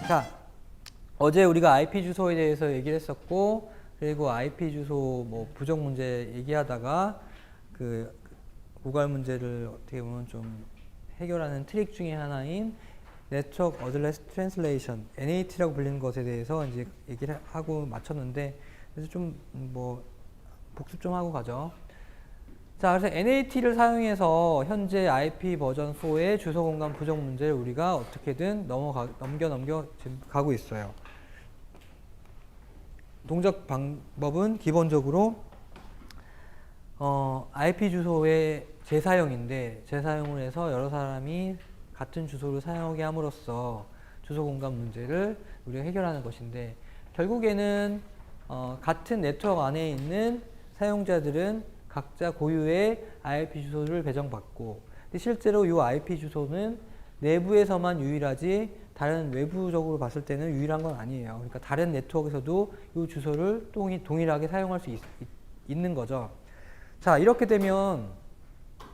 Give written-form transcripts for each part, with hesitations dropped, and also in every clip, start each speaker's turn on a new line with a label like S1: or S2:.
S1: 자, 어제 우리가 IP 주소에 대해서 얘기를 했었고, 그리고 IP 주소 뭐 부정 문제 얘기하다가 그 고갈 문제를 어떻게 보면 좀 해결하는 트릭 중에 하나인 Network Address Translation (NAT라고 불리는 것에 대해서 이제 얘기를 하고 마쳤는데, 그래서 좀 뭐 복습 좀 하고 가죠. 자, 그래서 NAT를 사용해서 현재 IP 버전 4의 주소 공간 부정 문제를 우리가 어떻게든 넘겨 지금 가고 있어요. 동작 방법은 기본적으로 IP 주소의 재사용인데, 재사용을 해서 여러 사람이 같은 주소를 사용하게 함으로써 주소 공간 문제를 우리가 해결하는 것인데, 결국에는 같은 네트워크 안에 있는 사용자들은 각자 고유의 IP 주소를 배정받고, 근데 실제로 이 IP 주소는 내부에서만 유일하지 다른 외부적으로 봤을 때는 유일한 건 아니에요. 그러니까 다른 네트워크에서도 이 주소를 동일하게 사용할 수 있는 거죠. 자, 이렇게 되면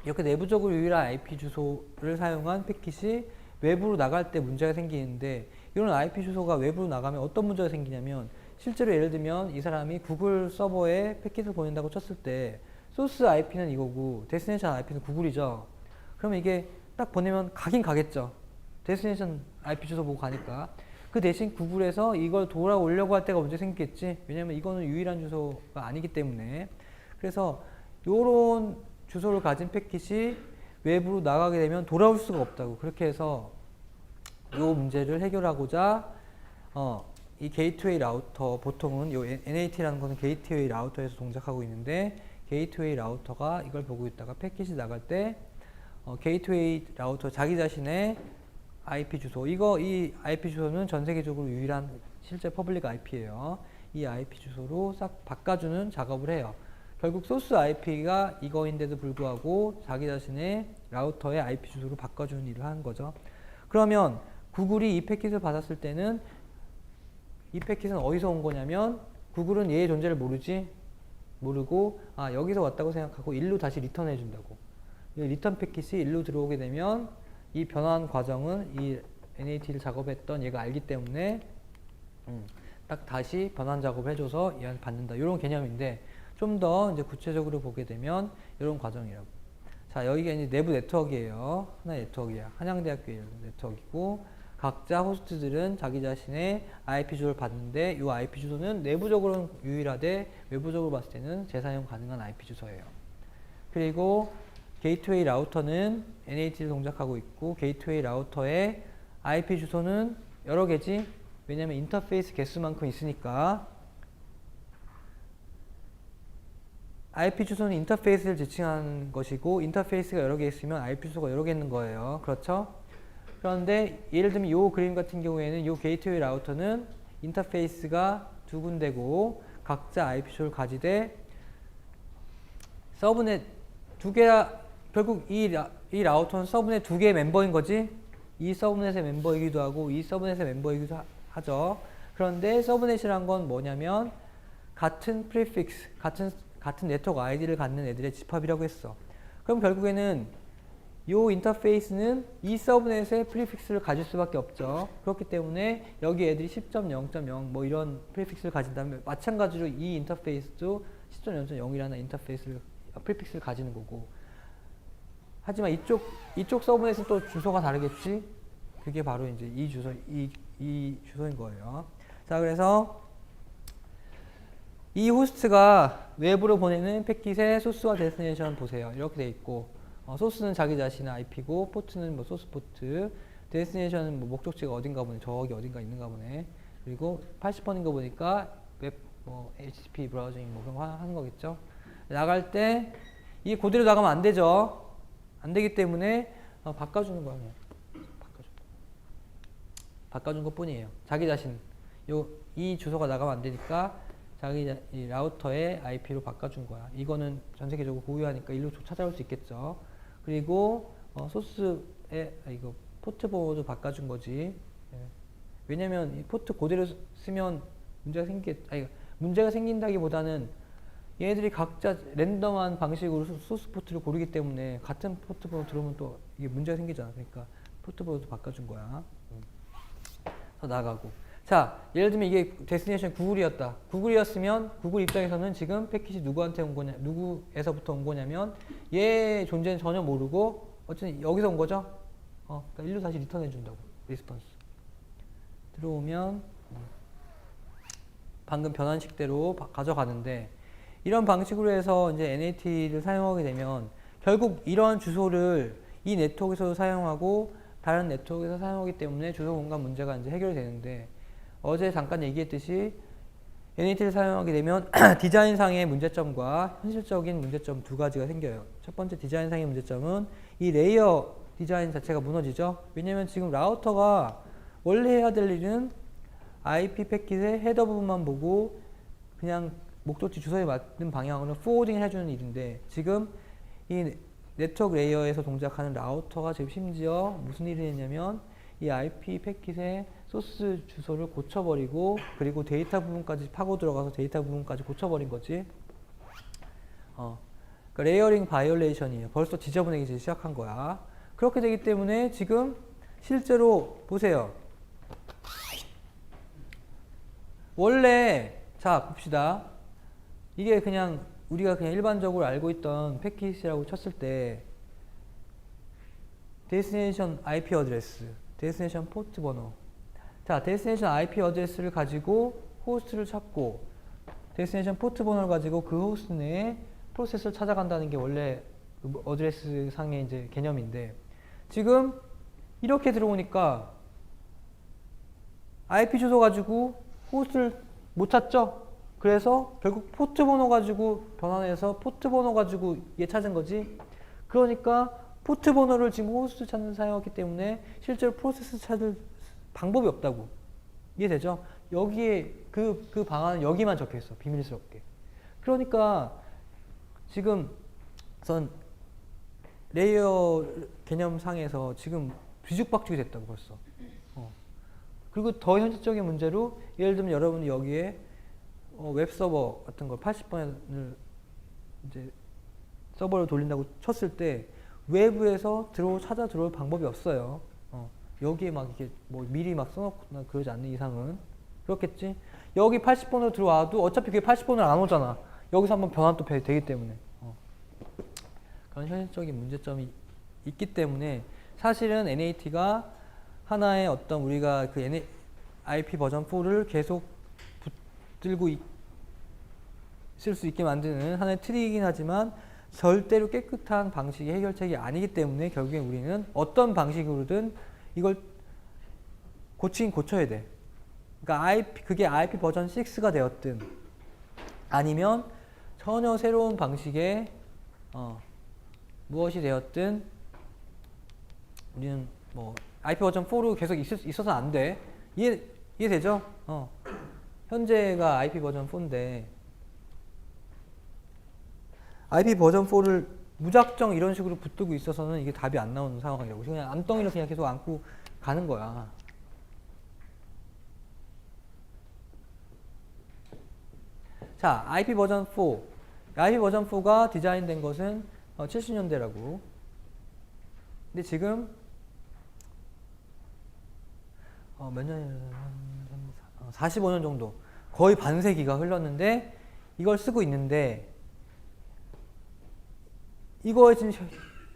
S1: 이렇게 내부적으로 유일한 IP 주소를 사용한 패킷이 외부로 나갈 때 문제가 생기는데, 이런 IP 주소가 외부로 나가면 어떤 문제가 생기냐면, 실제로 예를 들면 이 사람이 구글 서버에 패킷을 보낸다고 쳤을 때 소스 IP는 이거고 데스티네이션 IP는 구글이죠. 그러면 이게 딱 보내면 가긴 가겠죠. 데스티네이션 IP 주소 보고 가니까. 그 대신 구글에서 이걸 돌아오려고 할 때가 문제 생기겠지. 왜냐면 이거는 유일한 주소가 아니기 때문에. 그래서 요런 주소를 가진 패킷이 외부로 나가게 되면 돌아올 수가 없다고. 그렇게 해서 요 문제를 해결하고자 이 게이트웨이 라우터, 보통은 요 NAT라는 것은 게이트웨이 라우터에서 동작하고 있는데, 게이트웨이 라우터가 이걸 보고 있다가 패킷이 나갈 때 게이트웨이 라우터 자기 자신의 IP 주소, 이 IP 주소는 전 세계적으로 유일한 실제 퍼블릭 IP예요. 이 IP 주소로 싹 바꿔주는 작업을 해요. 결국 소스 IP가 이거인데도 불구하고 자기 자신의 라우터의 IP 주소로 바꿔주는 일을 하는 거죠. 그러면 구글이 이 패킷을 받았을 때는 이 패킷은 어디서 온 거냐면, 구글은 얘의 존재를 모르고 여기서 왔다고 생각하고 일로 다시 리턴해 준다고. 이 리턴 패킷이 일로 들어오게 되면 이 변환 과정은 이 NAT를 작업했던 얘가 알기 때문에 딱 다시 변환 작업을 해줘서 얘한테 받는다. 이런 개념인데, 좀 더 이제 구체적으로 보게 되면 이런 과정이라고. 자, 여기가 이제 내부 네트워크예요. 하나의 네트워크야. 한양대학교의 네트워크이고, 각자 호스트들은 자기 자신의 IP 주소를 받는데, 이 IP 주소는 내부적으로는 유일하되 외부적으로 봤을 때는 재사용 가능한 IP 주소예요. 그리고 게이트웨이 라우터는 NAT를 동작하고 있고, 게이트웨이 라우터의 IP 주소는 여러 개지. 왜냐면 인터페이스 개수만큼 있으니까. IP 주소는 인터페이스를 지칭하는 것이고, 인터페이스가 여러 개 있으면 IP 주소가 여러 개 있는 거예요. 그렇죠? 그런데 예를 들면 이 그림 같은 경우에는 이 게이트웨이 라우터는 인터페이스가 두 군데고 각자 IP 주소를 가지되 서브넷 두 개라, 결국 이 라우터는 서브넷 두 개의 멤버인 거지. 이 서브넷의 멤버이기도 하고 이 서브넷의 멤버이기도 하죠. 그런데 서브넷이란 건 뭐냐면 같은 프리픽스, 같은 네트워크 아이디를 갖는 애들의 집합이라고 했어. 그럼 결국에는 이 인터페이스는 이 서브넷의 프리픽스를 가질 수밖에 없죠. 그렇기 때문에 여기 애들이 10.0.0 뭐 이런 프리픽스를 가진다면, 마찬가지로 이 인터페이스도 10.0.0이라는 프리픽스를 가지는 거고. 하지만 이쪽 서브넷은 또 주소가 다르겠지. 그게 바로 이제 이 주소인 거예요. 자, 그래서 이 호스트가 외부로 보내는 패킷의 소스와 데스티네이션 보세요. 이렇게 돼 있고, 소스는 자기 자신의 IP고, 포트는 뭐 소스 포트, 데스티네이션은 뭐 목적지가 어딘가 보네, 저기 어딘가 있는가 보네. 그리고 80번인가 보니까 웹 뭐 HTTP 브라우징 뭐 그런 거 하는 거겠죠. 나갈 때 이게 그대로 나가면 안 되죠. 안 되기 때문에 바꿔주는 거야. 그냥 바꿔준 것 뿐이에요. 자기 자신 이 주소가 나가면 안 되니까 이 라우터의 IP로 바꿔준 거야. 이거는 전 세계적으로 고유하니까 일로 찾아올 수 있겠죠. 그리고 소스에 이거 포트 번호도 바꿔준 거지. 예. 왜냐면 이 포트 그대로 쓰면 문제가 생긴다기보다는 얘네들이 각자 랜덤한 방식으로 소스 포트를 고르기 때문에 같은 포트 번호 들어오면 또 이게 문제가 생기잖아. 그러니까 포트 번호도 바꿔준 거야. 나가고. 자, 예를 들면 이게 데스티네이션 구글이었다. 구글이었으면 구글 입장에서는 지금 패킷이 누구한테 온 거냐, 누구에서부터 온 거냐면 얘 존재는 전혀 모르고 어쨌든 여기서 온 거죠. 그러니까 일로 다시 리턴해 준다고. 리스폰스. 들어오면 방금 변환식대로 가져가는데 이런 방식으로 해서 이제 NAT를 사용하게 되면 결국 이런 주소를 이 네트워크에서도 사용하고 다른 네트워크에서 사용하기 때문에 주소 공간 문제가 이제 해결이 되는데 어제 잠깐 얘기했듯이 NAT를 사용하게 되면 디자인상의 문제점과 현실적인 문제점 두 가지가 생겨요. 첫 번째 디자인상의 문제점은 이 레이어 디자인 자체가 무너지죠. 왜냐면 지금 라우터가 원래 해야 될 일은 IP 패킷의 헤더 부분만 보고 그냥 목적지 주소에 맞는 방향으로 포워딩을 해주는 일인데 지금 이 네트워크 레이어에서 동작하는 라우터가 지금 심지어 무슨 일을 했냐면 이 IP 패킷의 소스 주소를 고쳐버리고 그리고 데이터 부분까지 파고 들어가서 데이터 부분까지 고쳐버린 거지. 그러니까 레이어링 바이올레이션이에요. 벌써 지저분해지기 시작한 거야. 그렇게 되기 때문에 지금 실제로 보세요. 원래 자 봅시다. 이게 그냥 우리가 그냥 일반적으로 알고 있던 패킷이라고 쳤을 때 데스티네이션 IP 어드레스, 데스티네이션 포트 번호. 자, 데스티네이션 IP 어드레스를 가지고 호스트를 찾고 데스티네이션 포트 번호를 가지고 그 호스트 내에 프로세스를 찾아간다는 게 원래 어드레스 상의 이제 개념인데 지금 이렇게 들어오니까 IP 주소 가지고 호스트를 못 찾죠? 그래서 결국 포트 번호 가지고 변환해서 포트 번호 가지고 얘 찾은 거지. 그러니까 포트 번호를 지금 호스트 찾는 사용했기 때문에 실제로 프로세스 찾을 방법이 없다고. 이해되죠? 여기에 그 방안은 여기만 적혀 있어. 비밀스럽게. 그러니까 지금 선 레이어 개념상에서 지금 뒤죽박죽이 됐다고 벌써. 그리고 더 현실적인 문제로 예를 들면 여러분이 여기에 웹서버 같은 걸 80번을 이제 서버를 돌린다고 쳤을 때 외부에서 찾아 들어올 방법이 없어요. 여기에 막 이렇게 뭐 미리 막 써놓거나 그러지 않는 이상은 그렇겠지. 여기 80번으로 들어와도 어차피 그게 80번으로 안 오잖아. 여기서 한번 변환 또 되기 때문에 그런 현실적인 문제점이 있기 때문에 사실은 NAT가 하나의 어떤 우리가 그 IP 버전 4를 계속 붙들고 있을 수 있게 만드는 하나의 트릭이긴 하지만 절대로 깨끗한 방식의 해결책이 아니기 때문에 결국에 우리는 어떤 방식으로든 이걸 고치긴 고쳐야 돼. 그러니까 그게 IP 버전 6가 되었든 아니면 전혀 새로운 방식의 무엇이 되었든 우리는 뭐 IP 버전 4로 계속 있어서 안 돼. 이해되죠? 현재가 IP 버전 4인데 IP 버전 4를 무작정 이런 식으로 붙들고 있어서는 이게 답이 안 나오는 상황이라고. 그냥 암덩이를 그냥 계속 안고 가는 거야. 자, IP 버전 4. IP 버전 4가 디자인된 것은 70년대라고. 근데 지금 몇 년, 45년 정도, 거의 반세기가 흘렀는데 이걸 쓰고 있는데 이거의 지금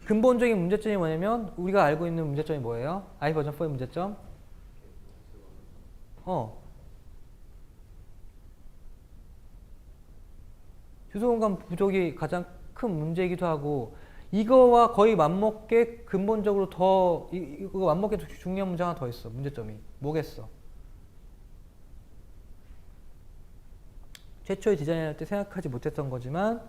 S1: 근본적인 문제점이 뭐냐면 우리가 알고 있는 문제점이 뭐예요? IP 버전 4의 문제점? 주소 공간 부족이 가장 큰 문제이기도 하고 이거와 거의 맞먹게 근본적으로 이거 맞먹게 중요한 문제 하나 더 있어. 문제점이 뭐겠어? 최초에 디자인할 때 생각하지 못했던 거지만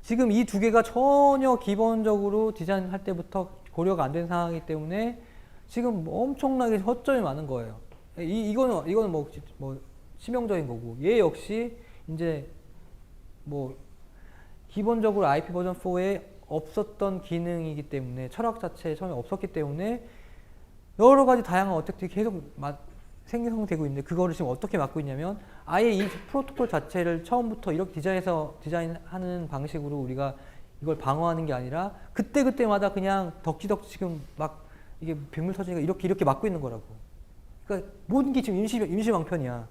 S1: 지금 이 두 개가 전혀 기본적으로 디자인할 때부터 고려가 안 된 상황이기 때문에 지금 엄청나게 허점이 많은 거예요. 이거는 뭐 치명적인 거고 얘 역시 이제 뭐 기본적으로 IP 버전 4에 없었던 기능이기 때문에 철학 자체에 처음에 없었기 때문에 여러 가지 다양한 어택들이 계속 생성되고 있는데 그거를 지금 어떻게 막고 있냐면 아예 이 프로토콜 자체를 처음부터 이렇게 디자인하는 방식으로 우리가 이걸 방어하는 게 아니라 그때그때마다 그냥 덕지덕지 지금 막 이게 빗물 터지니까 이렇게 막고 있는 거라고. 그러니까 모든 게 지금 임시방편이야.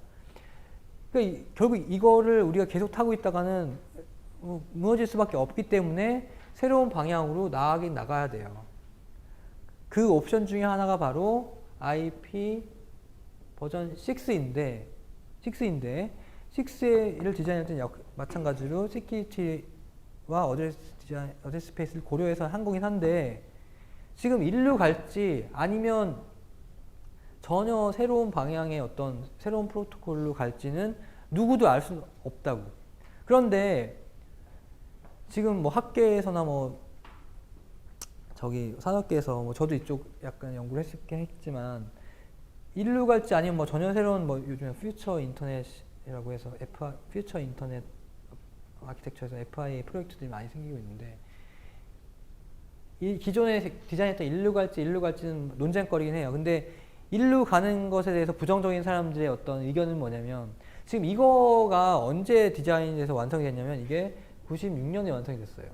S1: 그러니까 결국 이거를 우리가 계속 타고 있다가는 무너질 수밖에 없기 때문에 새로운 방향으로 나가야 돼요. 그 옵션 중에 하나가 바로 IP 버전 6인데 6를 디자인할 때는 마찬가지로 시큐리티와 어드레스 스페이스를 고려해서 한 거긴 한데 지금 일로 갈지 아니면 전혀 새로운 방향의 어떤 새로운 프로토콜로 갈지는 누구도 알 수는 없다고. 그런데 지금 뭐 학계에서나 뭐 저기 산업계에서 뭐 저도 이쪽 약간 연구를 했지만 일로 갈지 아니면 뭐 전혀 새로운 뭐 요즘에 퓨처 인터넷이라고 해서 퓨처 인터넷 아키텍처에서 FIA 프로젝트들이 많이 생기고 있는데 이 기존에 디자인했던 일로 갈지는 논쟁거리긴 해요. 근데 일로 가는 것에 대해서 부정적인 사람들의 어떤 의견은 뭐냐면 지금 이거가 언제 디자인돼서 완성이 됐냐면 이게 96년에 완성이 됐어요.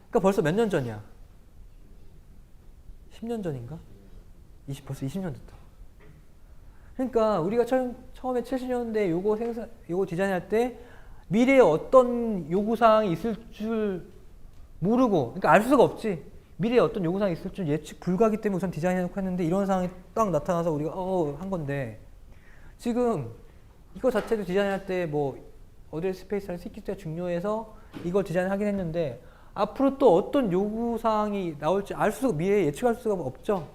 S1: 그러니까 벌써 몇 년 전이야? 10년 전인가? 벌써 20년 됐다. 그러니까 우리가 처음에 70년대 요거 디자인할 때 미래에 어떤 요구사항이 있을 줄 모르고, 그러니까 알 수가 없지. 미래에 어떤 요구사항이 있을 줄 예측 불가하기 때문에 우선 디자인해놓고 했는데 이런 상황이 딱 나타나서 우리가 한 건데 지금 이거 자체도 디자인할 때 뭐 어드레스 스페이스랑 시큐리티가 중요해서 이걸 디자인하긴 했는데 앞으로 또 어떤 요구사항이 나올지 미래에 예측할 수가 없죠.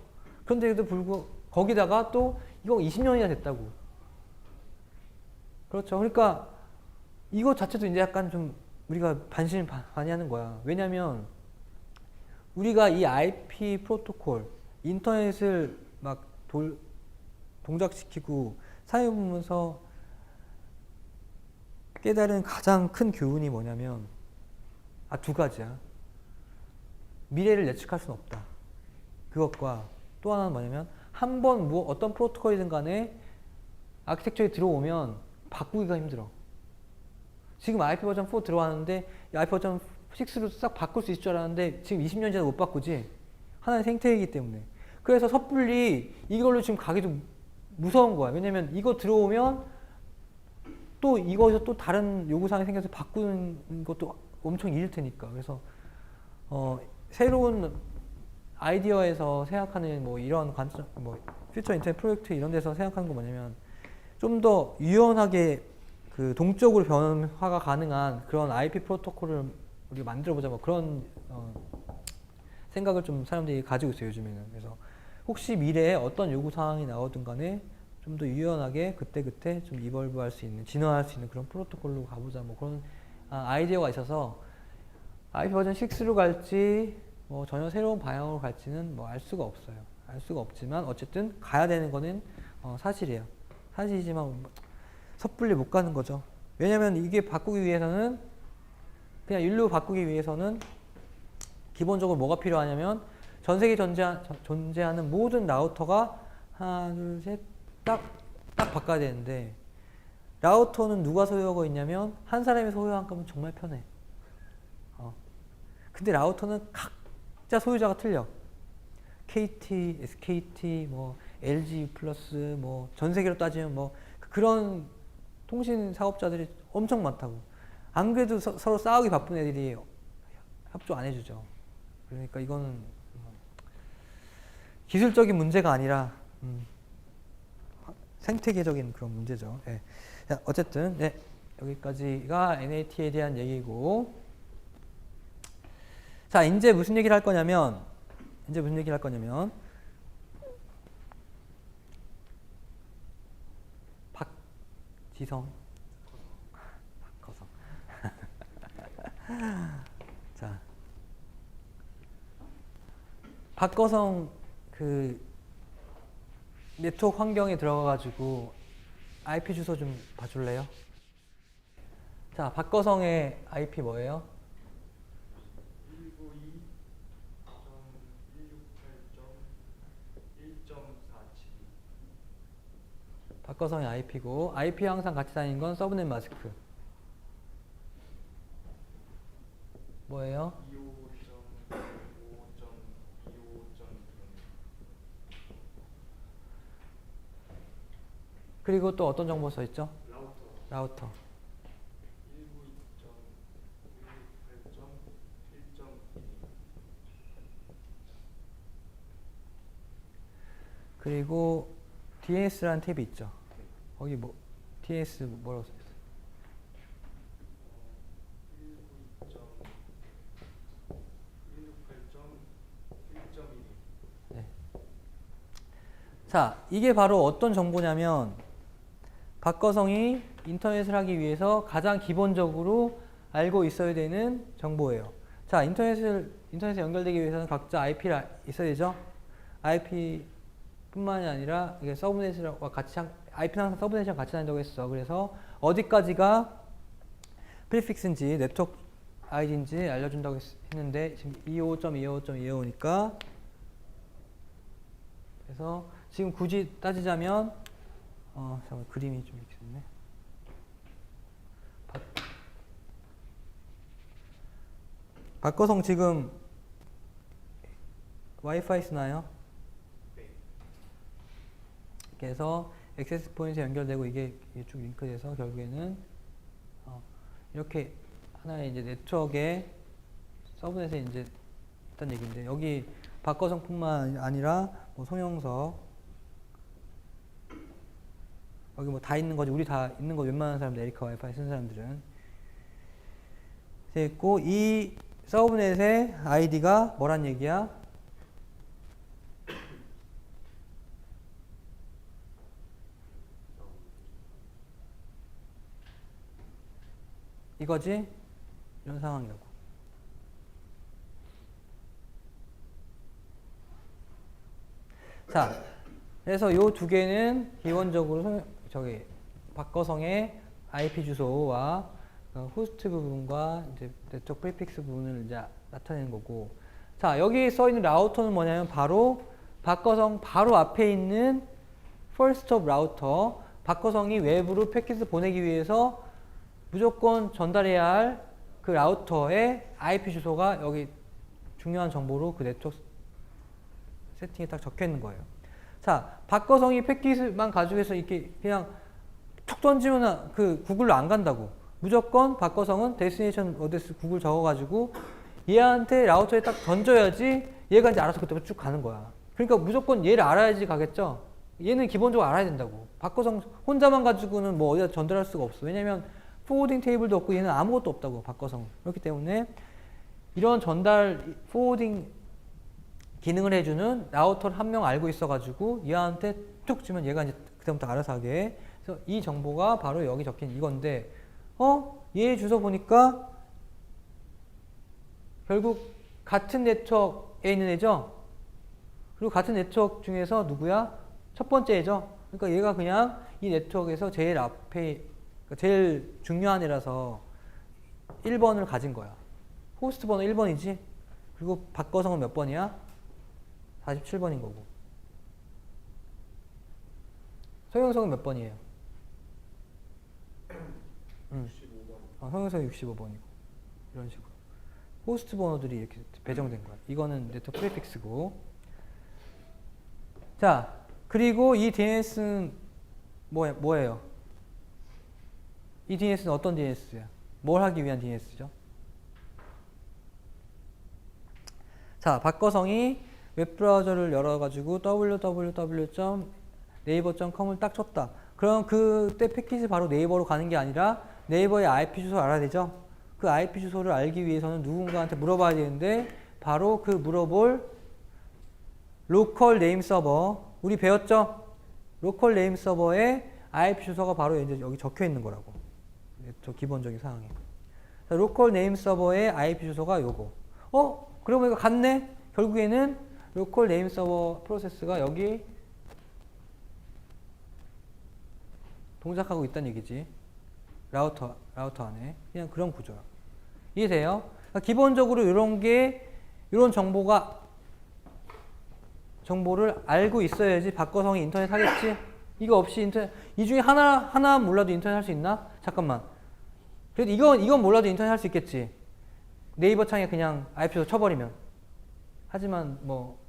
S1: 그런데도 불구하고 거기다가 또 이거 20년이나 됐다고. 그렇죠. 그러니까 이거 자체도 이제 약간 좀 우리가 반신반의하는 거야. 왜냐면 우리가 이 IP 프로토콜, 인터넷을 막 동작시키고 사용하면서 깨달은 가장 큰 교훈이 뭐냐면 두 가지야. 미래를 예측할 수는 없다. 그것과 또 하나는 뭐냐면 한 번 어떤 프로토콜이든 간에 아키텍처에 들어오면 바꾸기가 힘들어. 지금 IP 버전 4 들어왔는데 IP 버전 6로 싹 바꿀 수 있을 줄 알았는데 지금 20년 전에 못 바꾸지. 하나의 생태이기 때문에. 그래서 섣불리 이걸로 지금 가기도 무서운 거야. 왜냐면 이거 들어오면 또 이거에서 또 다른 요구사항이 생겨서 바꾸는 것도 엄청 일일 테니까. 그래서 새로운 아이디어에서 생각하는 뭐 이런 관점, 뭐 퓨처 인터넷 프로젝트 이런 데서 생각하는 거 뭐냐면 좀 더 유연하게 그 동적으로 변화가 가능한 그런 IP 프로토콜을 우리가 만들어보자 뭐 그런 생각을 좀 사람들이 가지고 있어요 요즘에는. 그래서 혹시 미래에 어떤 요구 사항이 나오든 간에 좀 더 유연하게 그때그때 좀 이볼브할 수 있는, 진화할 수 있는 그런 프로토콜로 가보자 뭐 그런 아이디어가 있어서 IP 버전 6로 갈지 뭐 전혀 새로운 방향으로 갈지는 뭐 알 수가 없어요. 알 수가 없지만 어쨌든 가야 되는 거는 사실이에요. 사실이지만 섣불리 못 가는 거죠. 왜냐면 이게 바꾸기 위해서는 그냥 일로 바꾸기 위해서는 기본적으로 뭐가 필요하냐면 전 세계에 존재하는 모든 라우터가 하나 둘 셋 딱 바꿔야 되는데 라우터는 누가 소유하고 있냐면 한 사람이 소유한 거면 정말 편해. 근데 라우터는 각자 소유자가 틀려. KT, SKT, 뭐 LG 플러스, 뭐 전 세계로 따지면 뭐 그런 통신 사업자들이 엄청 많다고. 안 그래도 서로 싸우기 바쁜 애들이 협조 안 해주죠. 그러니까 이거는 기술적인 문제가 아니라 생태계적인 그런 문제죠. 네. 자, 어쨌든 네, 여기까지가 NAT에 대한 얘기고. 자, 이제 무슨 얘기를 할 거냐면 박지성 박거성 자, 박거성 그 네트워크 환경에 들어가가지고 IP 주소 좀 봐줄래요? 자, 박거성의 IP 뭐예요?
S2: 192.168.1.472.
S1: 박거성의 IP고 IP 항상 같이 다니는 건 서브넷 마스크. 뭐예요?
S2: 25.5.25.2.
S1: 그리고 또 어떤 정보 써 있죠? 라우터. 그리고 DNS라는 탭이 있죠. 거기 뭐 DNS 뭐라고 써 있어요? 네. 자, 이게 바로 어떤 정보냐면 박거성이 인터넷을 하기 위해서 가장 기본적으로 알고 있어야 되는 정보예요. 자, 인터넷에 연결되기 위해서는 각자 IP가 있어야 되죠. IP 뿐만이 아니라 이게 서브넷과 같이 IP는 항상 서브넷이랑 같이 다닌다고 했어. 그래서 어디까지가 프리픽스인지 네트워크 아이디인지 알려준다고 했는데 지금 255.255.255니까 그래서 지금 굳이 따지자면 잠깐만 그림이 좀 이렇게 됐네. 박거성 지금 와이파이 쓰나요? 그래서 액세스 포인트에 연결되고 이게 쭉 링크돼서 결국에는 이렇게 하나의 이제 네트워크에 서브넷에 이제 있다는 얘기인데 여기 박거성뿐만 아니라 뭐 송영석 여기 뭐 다 있는 거지. 우리 다 있는 거 웬만한 사람들 에리카 와이파이 쓰는 사람들은 됐고 이 서브넷의 아이디가 뭐란 얘기야? 이거지? 이런 상황이라고. 자, 그래서 요 두 개는 기본적으로 박거성의 IP 주소와 호스트 부분과 이제 네트워크 프리픽스 부분을 이제 나타내는 거고. 자, 여기 써 있는 라우터는 뭐냐면 바로 박거성 바로 앞에 있는 first hop 라우터. 박거성이 외부로 패킷을 보내기 위해서 무조건 전달해야 할 그 라우터의 IP 주소가 여기 중요한 정보로 그 네트워크 세팅에 딱 적혀 있는 거예요. 자, 박거성이 패킷만 가지고 해서 이렇게 그냥 툭 던지면 그 구글로 안 간다고. 무조건 박거성은 데스티네이션 어드레스 구글 적어가지고 얘한테 라우터에 딱 던져야지 얘가 이제 알아서 그때부터 쭉 가는 거야. 그러니까 무조건 얘를 알아야지 가겠죠? 얘는 기본적으로 알아야 된다고. 박거성 혼자만 가지고는 뭐 어디다 전달할 수가 없어. 왜냐면 포워딩 테이블도 없고 얘는 아무것도 없다고, 박거성. 그렇기 때문에 이런 전달, 포워딩 기능을 해주는 라우터를 한 명 알고 있어가지고 얘한테 툭 주면 얘가 이제 그다음부터 알아서 하게. 그래서 이 정보가 바로 여기 적힌 이건데, 얘 주소 보니까 결국 같은 네트워크에 있는 애죠? 그리고 같은 네트워크 중에서 누구야? 첫 번째 애죠? 그러니까 얘가 그냥 이 네트워크에서 제일 앞에, 그러니까 제일 중요한 애라서 1번을 가진 거야. 호스트 번호 1번이지? 그리고 박거성은 몇 번이야? 47번인 거고. 송영석은 몇 번이에요? 65번. 송영석은 65번이고. 이런 식으로. 호스트 번호들이 이렇게 배정된 거야. 이거는 네트워크 프리픽스고. 자, 그리고 이 DNS는 뭐예요? 이 DNS는 어떤 DNS야? 뭘 하기 위한 DNS죠? 자, 박거성이 웹브라우저를 열어가지고 www.naver.com을 딱 쳤다. 그럼 그때 패킷이 바로 네이버로 가는 게 아니라 네이버의 IP 주소를 알아야 되죠? 그 IP 주소를 알기 위해서는 누군가한테 물어봐야 되는데 바로 그 물어볼 로컬 네임 서버, 우리 배웠죠? 로컬 네임 서버의 IP 주소가 바로 이제 여기 적혀 있는 거라고. 저 기본적인 상황에. 로컬 네임 서버의 IP 주소가 요거. 그러고 보니까 같네? 결국에는 로컬 네임 서버 프로세스가 여기 동작하고 있다는 얘기지. 라우터 안에. 그냥 그런 구조야. 이해돼요? 그러니까 기본적으로 이런 정보를 알고 있어야지 박거성이 인터넷 하겠지? 이거 없이 인터넷, 이 중에 하나 몰라도 인터넷 할 수 있나? 잠깐만. 그래도 이건 몰라도 인터넷 할 수 있겠지. 네이버 창에 그냥 IP로 쳐버리면. 하지만 뭐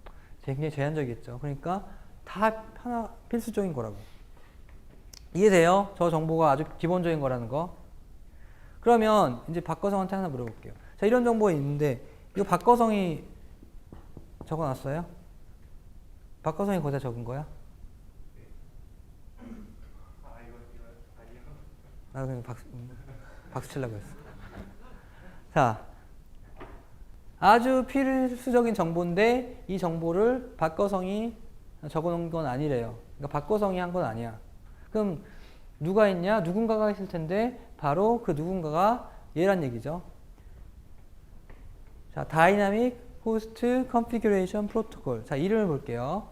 S1: 굉장히 제한적이겠죠. 그러니까 다 하나 필수적인 거라고. 이해돼요? 저 정보가 아주 기본적인 거라는 거. 그러면 이제 박거성한테 하나 물어볼게요. 자, 이런 정보가 있는데 이거 박거성이 적어놨어요? 박거성이 거기다 적은 거야? 나 그냥 박수 치려고 했어. 자, 아주 필수적인 정보인데 이 정보를 박거성이 적어놓은 건 아니래요. 그러니까 박거성이 한 건 아니야. 그럼 누가 있냐? 누군가가 있을 텐데 바로 그 누군가가 얘란 얘기죠. 자, 다이나믹 호스트 컨피규레이션 프로토콜. 자, 이름을 볼게요.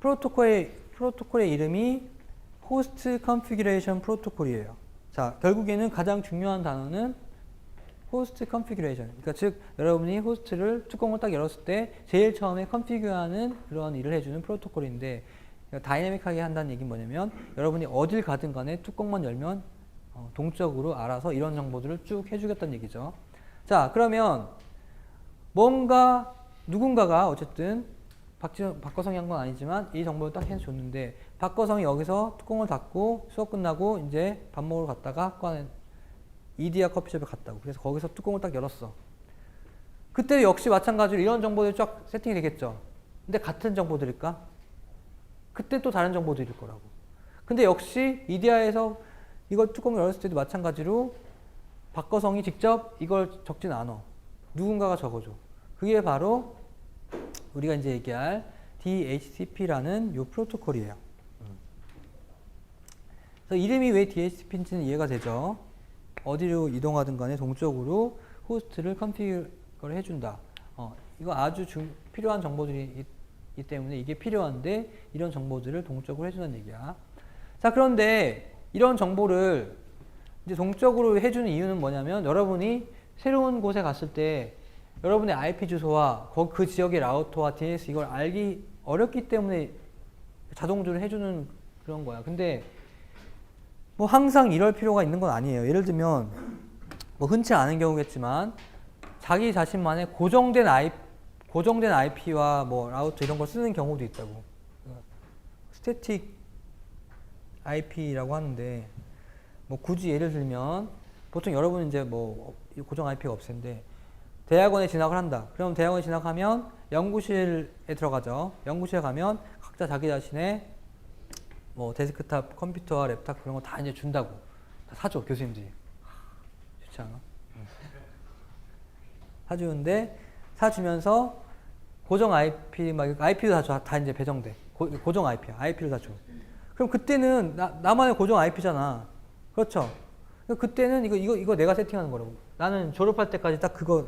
S1: 프로토콜의 이름이 호스트 컨피규레이션 프로토콜이에요. 자, 결국에는 가장 중요한 단어는 호스트 컨피규레이션. 그러니까 즉 여러분이 호스트를 뚜껑을 딱 열었을 때 제일 처음에 컨피규어하는 그런 일을 해주는 프로토콜인데 다이내믹하게 한다는 얘기는 뭐냐면 여러분이 어딜 가든 간에 뚜껑만 열면 동적으로 알아서 이런 정보들을 쭉 해주겠다는 얘기죠. 자, 그러면 뭔가 누군가가 어쨌든 박거성이 한 건 아니지만 이 정보를 딱 해서 줬는데 박거성이 여기서 뚜껑을 닫고 수업 끝나고 이제 밥 먹으러 갔다가 학과는 이디야 커피숍에 갔다고. 그래서 거기서 뚜껑을 딱 열었어. 그때 역시 마찬가지로 이런 정보들이 쫙 세팅이 되겠죠. 근데 같은 정보들일까? 그때 또 다른 정보들일 거라고. 근데 역시 이디야에서 이걸 뚜껑을 열었을 때도 마찬가지로 박거성이 직접 이걸 적진 않아. 누군가가 적어줘. 그게 바로 우리가 이제 얘기할 DHCP라는 요 프로토콜이에요. 그래서 이름이 왜 DHCP인지는 이해가 되죠. 어디로 이동하든 간에 동적으로 호스트를 컨피그를 해준다. 이거 아주 필요한 정보들이 있기 때문에 이게 필요한데 이런 정보들을 동적으로 해준다는 얘기야. 자, 그런데 이런 정보를 이제 동적으로 해주는 이유는 뭐냐면 여러분이 새로운 곳에 갔을 때 여러분의 IP 주소와 그 지역의 라우터와 DNS 이걸 알기 어렵기 때문에 자동적으로 해주는 그런 거야. 근데 뭐 항상 이럴 필요가 있는 건 아니에요. 예를 들면 뭐 흔치 않은 경우겠지만 자기 자신만의 고정된 IP와 뭐 라우터 이런 걸 쓰는 경우도 있다고. 스태틱 IP라고 하는데 뭐 굳이 예를 들면 보통 여러분은 이제 뭐 고정 IP가 없을 텐데 대학원에 진학을 한다. 그럼 대학원에 진학하면 연구실에 들어가죠. 연구실에 가면 각자 자기 자신의 뭐 데스크탑 컴퓨터와 랩탑 그런 거 다 이제 준다고. 다 사줘, 교수님들이. 좋지 않아? 사주는데 사주면서 고정 IP 막 IP도 다 줘. 다 이제 배정돼. 고정 IP야. IP를 다 줘. 그럼 그때는 나만의 고정 IP잖아. 그렇죠? 그때는 이거 내가 세팅하는 거라고. 나는 졸업할 때까지 딱 그거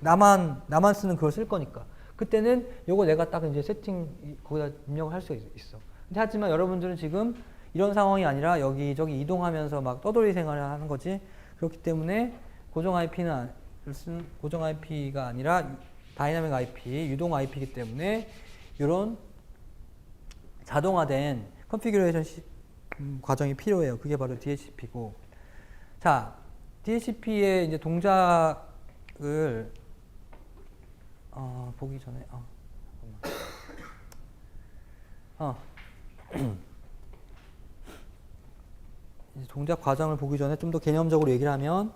S1: 나만 쓰는 그걸 쓸 거니까. 그때는 요거 내가 딱 이제 세팅 거기다 입력을 할 수 있어. 근데 하지만 여러분들은 지금 이런 상황이 아니라 여기저기 이동하면서 막 떠돌이 생활을 하는 거지. 그렇기 때문에 고정 IP가 아니라 다이나믹 IP, 유동 IP이기 때문에 이런 자동화된 컨피규레이션 과정이 필요해요. 그게 바로 DHCP고. 자, DHCP의 이제 동작을 보기 전에 이제 동작 과정을 보기 전에 좀 더 개념적으로 얘기를 하면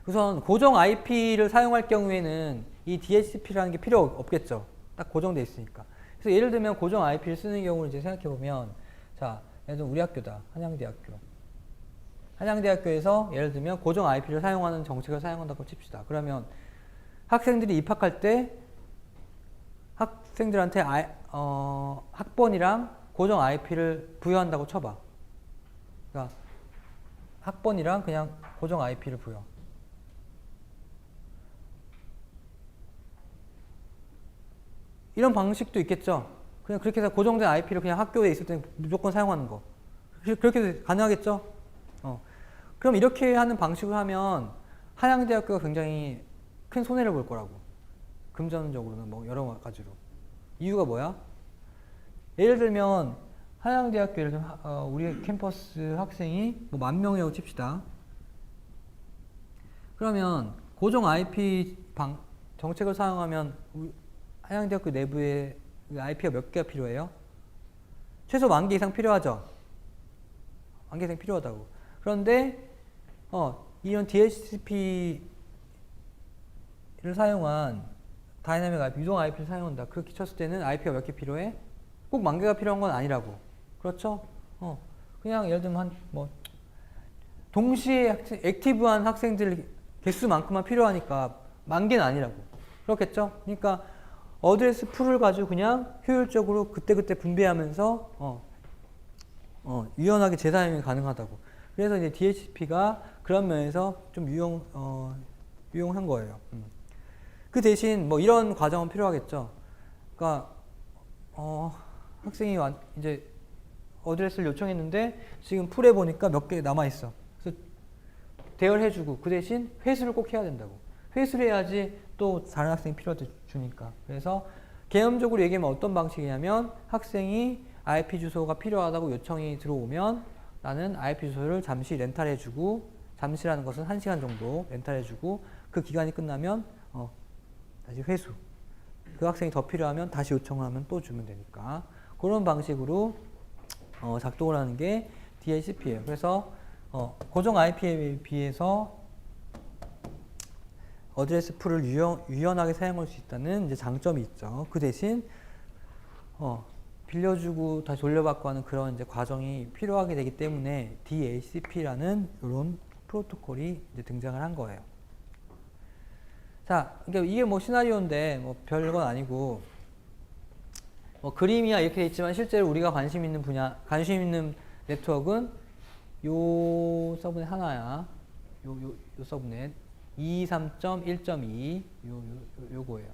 S1: 우선 고정 IP를 사용할 경우에는 이 DHCP라는 게 필요 없겠죠. 딱 고정돼 있으니까. 그래서 예를 들면 고정 IP를 쓰는 경우를 이제 생각해 보면, 자, 예를 들면 우리 학교다. 한양대학교. 한양대학교에서 예를 들면 고정 IP를 사용하는 정책을 사용한다고 칩시다. 그러면 학생들이 입학할 때 학생들한테 학번이랑 고정 IP를 부여한다고 쳐봐. 그러니까 학번이랑 그냥 고정 IP를 부여. 이런 방식도 있겠죠. 그냥 그렇게 해서 고정된 IP를 그냥 학교에 있을 때 무조건 사용하는 거. 그렇게 가능하겠죠? 그럼 이렇게 하는 방식으로 하면 한양대학교가 굉장히 큰 손해를 볼 거라고. 금전적으로는 뭐 여러 가지로. 이유가 뭐야? 예를 들면 한양대학교 예를 들면 우리 캠퍼스 학생이 뭐 10,000명이라고 칩시다. 그러면 고정 IP 정책을 사용하면 한양대학교 내부에 IP가 몇 개가 필요해요? 최소 10,000개 이상 필요하죠? 10,000개 이상 필요하다고. 그런데 이런 DHCP를 사용한 다이나믹 IP, 유동 IP를 사용한다. 그렇게 쳤을 때는 IP가 몇 개 필요해? 꼭 10,000개가 필요한 건 아니라고. 그렇죠? 그냥 예를 들면 동시에 액티브한 학생들 개수만큼만 필요하니까 10,000개는 아니라고. 그렇겠죠? 그러니까 어드레스 풀을 가지고 그냥 효율적으로 그때그때 분배하면서 유연하게 재사용이 가능하다고. 그래서 이제 DHCP가 그런 면에서 좀 유용한 거예요. 그 대신 뭐 이런 과정은 필요하겠죠. 그러니까 학생이 이제 어드레스를 요청했는데 지금 풀에 보니까 몇 개 남아 있어. 그래서 대여해주고 그 대신 회수를 꼭 해야 된다고. 회수를 해야지 또 다른 학생이 필요할 때 주니까. 그래서 개념적으로 얘기하면 어떤 방식이냐면 학생이 IP 주소가 필요하다고 요청이 들어오면 나는 IP 주소를 잠시 렌탈해주고, 잠시라는 것은 1시간 정도 렌탈해주고 그 기간이 끝나면 다시 회수. 그 학생이 더 필요하면 다시 요청을 하면 또 주면 되니까 그런 방식으로 작동을 하는 게 DHCP예요. 그래서 고정 IP에 비해서 어드레스 풀을 유연하게 사용할 수 있다는 이제 장점이 있죠. 그 대신 빌려주고 다시 돌려받고 하는 그런 이제 과정이 필요하게 되기 때문에 DHCP라는 이런 프로토콜이 이제 등장을 한 거예요. 자, 그러니까 이게 뭐 시나리오인데 뭐 별건 아니고 뭐 그림이야 이렇게 돼 있지만 실제로 우리가 관심 있는 네트워크는 요 서브넷 하나야. 요 서브넷 23.1.2 요거예요.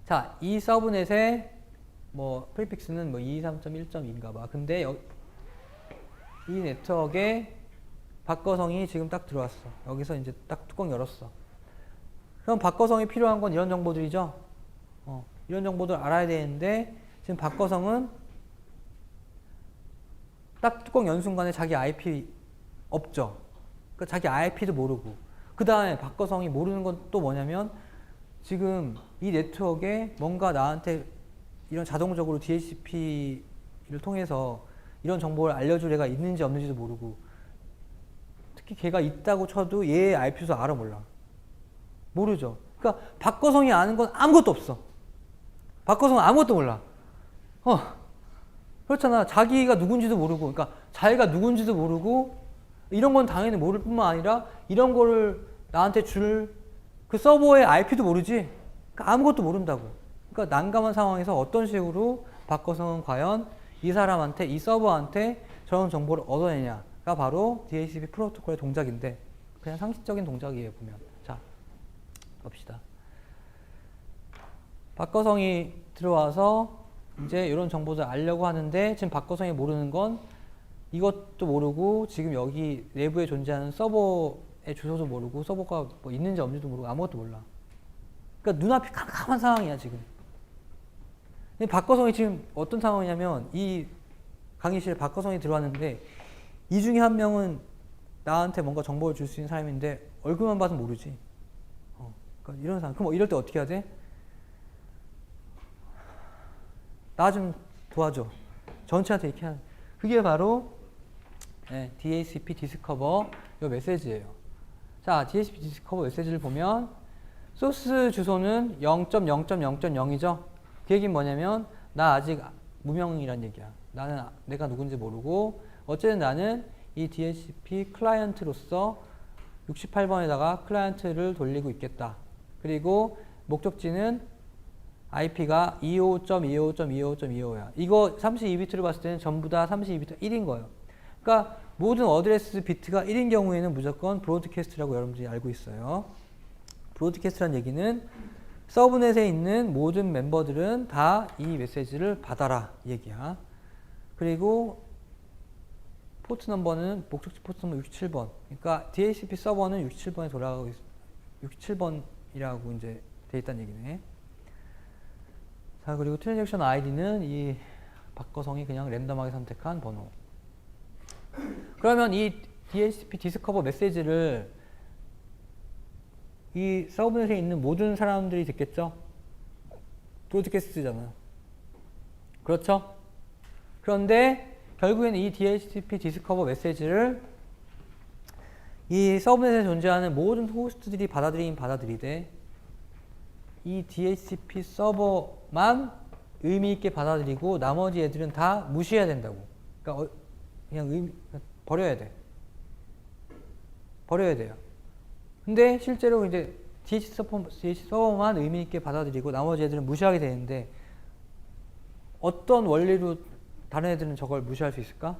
S1: 자, 이 서브넷의 뭐 프리픽스는 뭐 23.1.2인가 봐. 근데 이 네트워크에 박거성이 지금 딱 들어왔어. 여기서 이제 딱 뚜껑 열었어. 그럼 박거성이 필요한 건 이런 정보들이죠. 이런 정보들 알아야 되는데 지금 박거성은 딱 뚜껑 연 순간에 자기 IP 없죠. 그러니까 자기 IP도 모르고. 그 다음에 박거성이 모르는 건 또 뭐냐면 지금 이 네트워크에 뭔가 나한테 이런 자동적으로 DHCP를 통해서 이런 정보를 알려줄 애가 있는지 없는지도 모르고, 특히 걔가 있다고 쳐도 얘의 IP 주소 알아 몰라. 모르죠. 그러니까 박거성이 아는 건 아무것도 없어. 박거성은 아무것도 몰라. 그렇잖아. 자기가 누군지도 모르고, 그러니까 자기가 누군지도 모르고, 이런 건 당연히 모를 뿐만 아니라 이런 거를 나한테 줄 그 서버의 IP도 모르지. 그러니까 아무것도 모른다고. 그러니까 난감한 상황에서 어떤 식으로 박거성은 과연 이 사람한테, 이 서버한테 저런 정보를 얻어내냐가 바로 DHCP 프로토콜의 동작인데, 그냥 상식적인 동작이에요, 보면. 자, 봅시다. 박거성이 들어와서 이제 이런 정보들 알려고 하는데 지금 박거성이 모르는 건 이것도 모르고 지금 여기 내부에 존재하는 서버의 주소도 모르고 서버가 뭐 있는지 없는지도 모르고 아무것도 몰라. 그러니까 눈앞이 캄캄한 상황이야 지금. 근데 박거성이 지금 어떤 상황이냐면 이 강의실에 박거성이 들어왔는데 이 중에 한 명은 나한테 뭔가 정보를 줄 수 있는 사람인데 얼굴만 봐서 모르지. 그러니까 이런 상황. 그럼 이럴 때 어떻게 해야 돼? 나 좀 도와줘. 전체한테 이렇게 하는. 그게 바로 DHCP 디스커버 요 메시지예요. 자, DHCP 디스커버 메시지를 보면 소스 주소는 0.0.0.0이죠. 그 얘기는 뭐냐면 나 아직 무명이란 얘기야. 내가 누군지 모르고 어쨌든 나는 이 DHCP 클라이언트로서 68번에다가 클라이언트를 돌리고 있겠다. 그리고 목적지는 IP가 25.25.25.25야. 이거 32비트로 봤을 때는 전부 다 32비트 1인 거예요. 그러니까 모든 어드레스 비트가 1인 경우에는 무조건 브로드캐스트라고 여러분들이 알고 있어요. 브로드캐스트란 얘기는 서브넷에 있는 모든 멤버들은 다 이 메시지를 받아라 이 얘기야. 그리고 포트 넘버는 목적지 포트 넘버 67번. 그러니까 DHCP 서버는 67번에 돌아가고 67번이라고 이제 돼 있다는 얘기네. 자, 그리고 트랜잭션 아이디는 이 박거성이 그냥 랜덤하게 선택한 번호. 그러면 이 DHCP 디스커버 메시지를 이 서브넷에 있는 모든 사람들이 듣겠죠? 브로드캐스트잖아요. 그렇죠? 그런데 결국에는 이 DHCP 디스커버 메시지를 이 서브넷에 존재하는 모든 호스트들이 받아들이긴 받아들이되 이 DHCP 서버만 의미 있게 받아들이고 나머지 애들은 다 무시해야 된다고. 그러니까 그냥 버려야 돼. 버려야 돼요. 근데 실제로 이제 DHCP 서버만 의미 있게 받아들이고 나머지 애들은 무시하게 되는데 어떤 원리로 다른 애들은 저걸 무시할 수 있을까?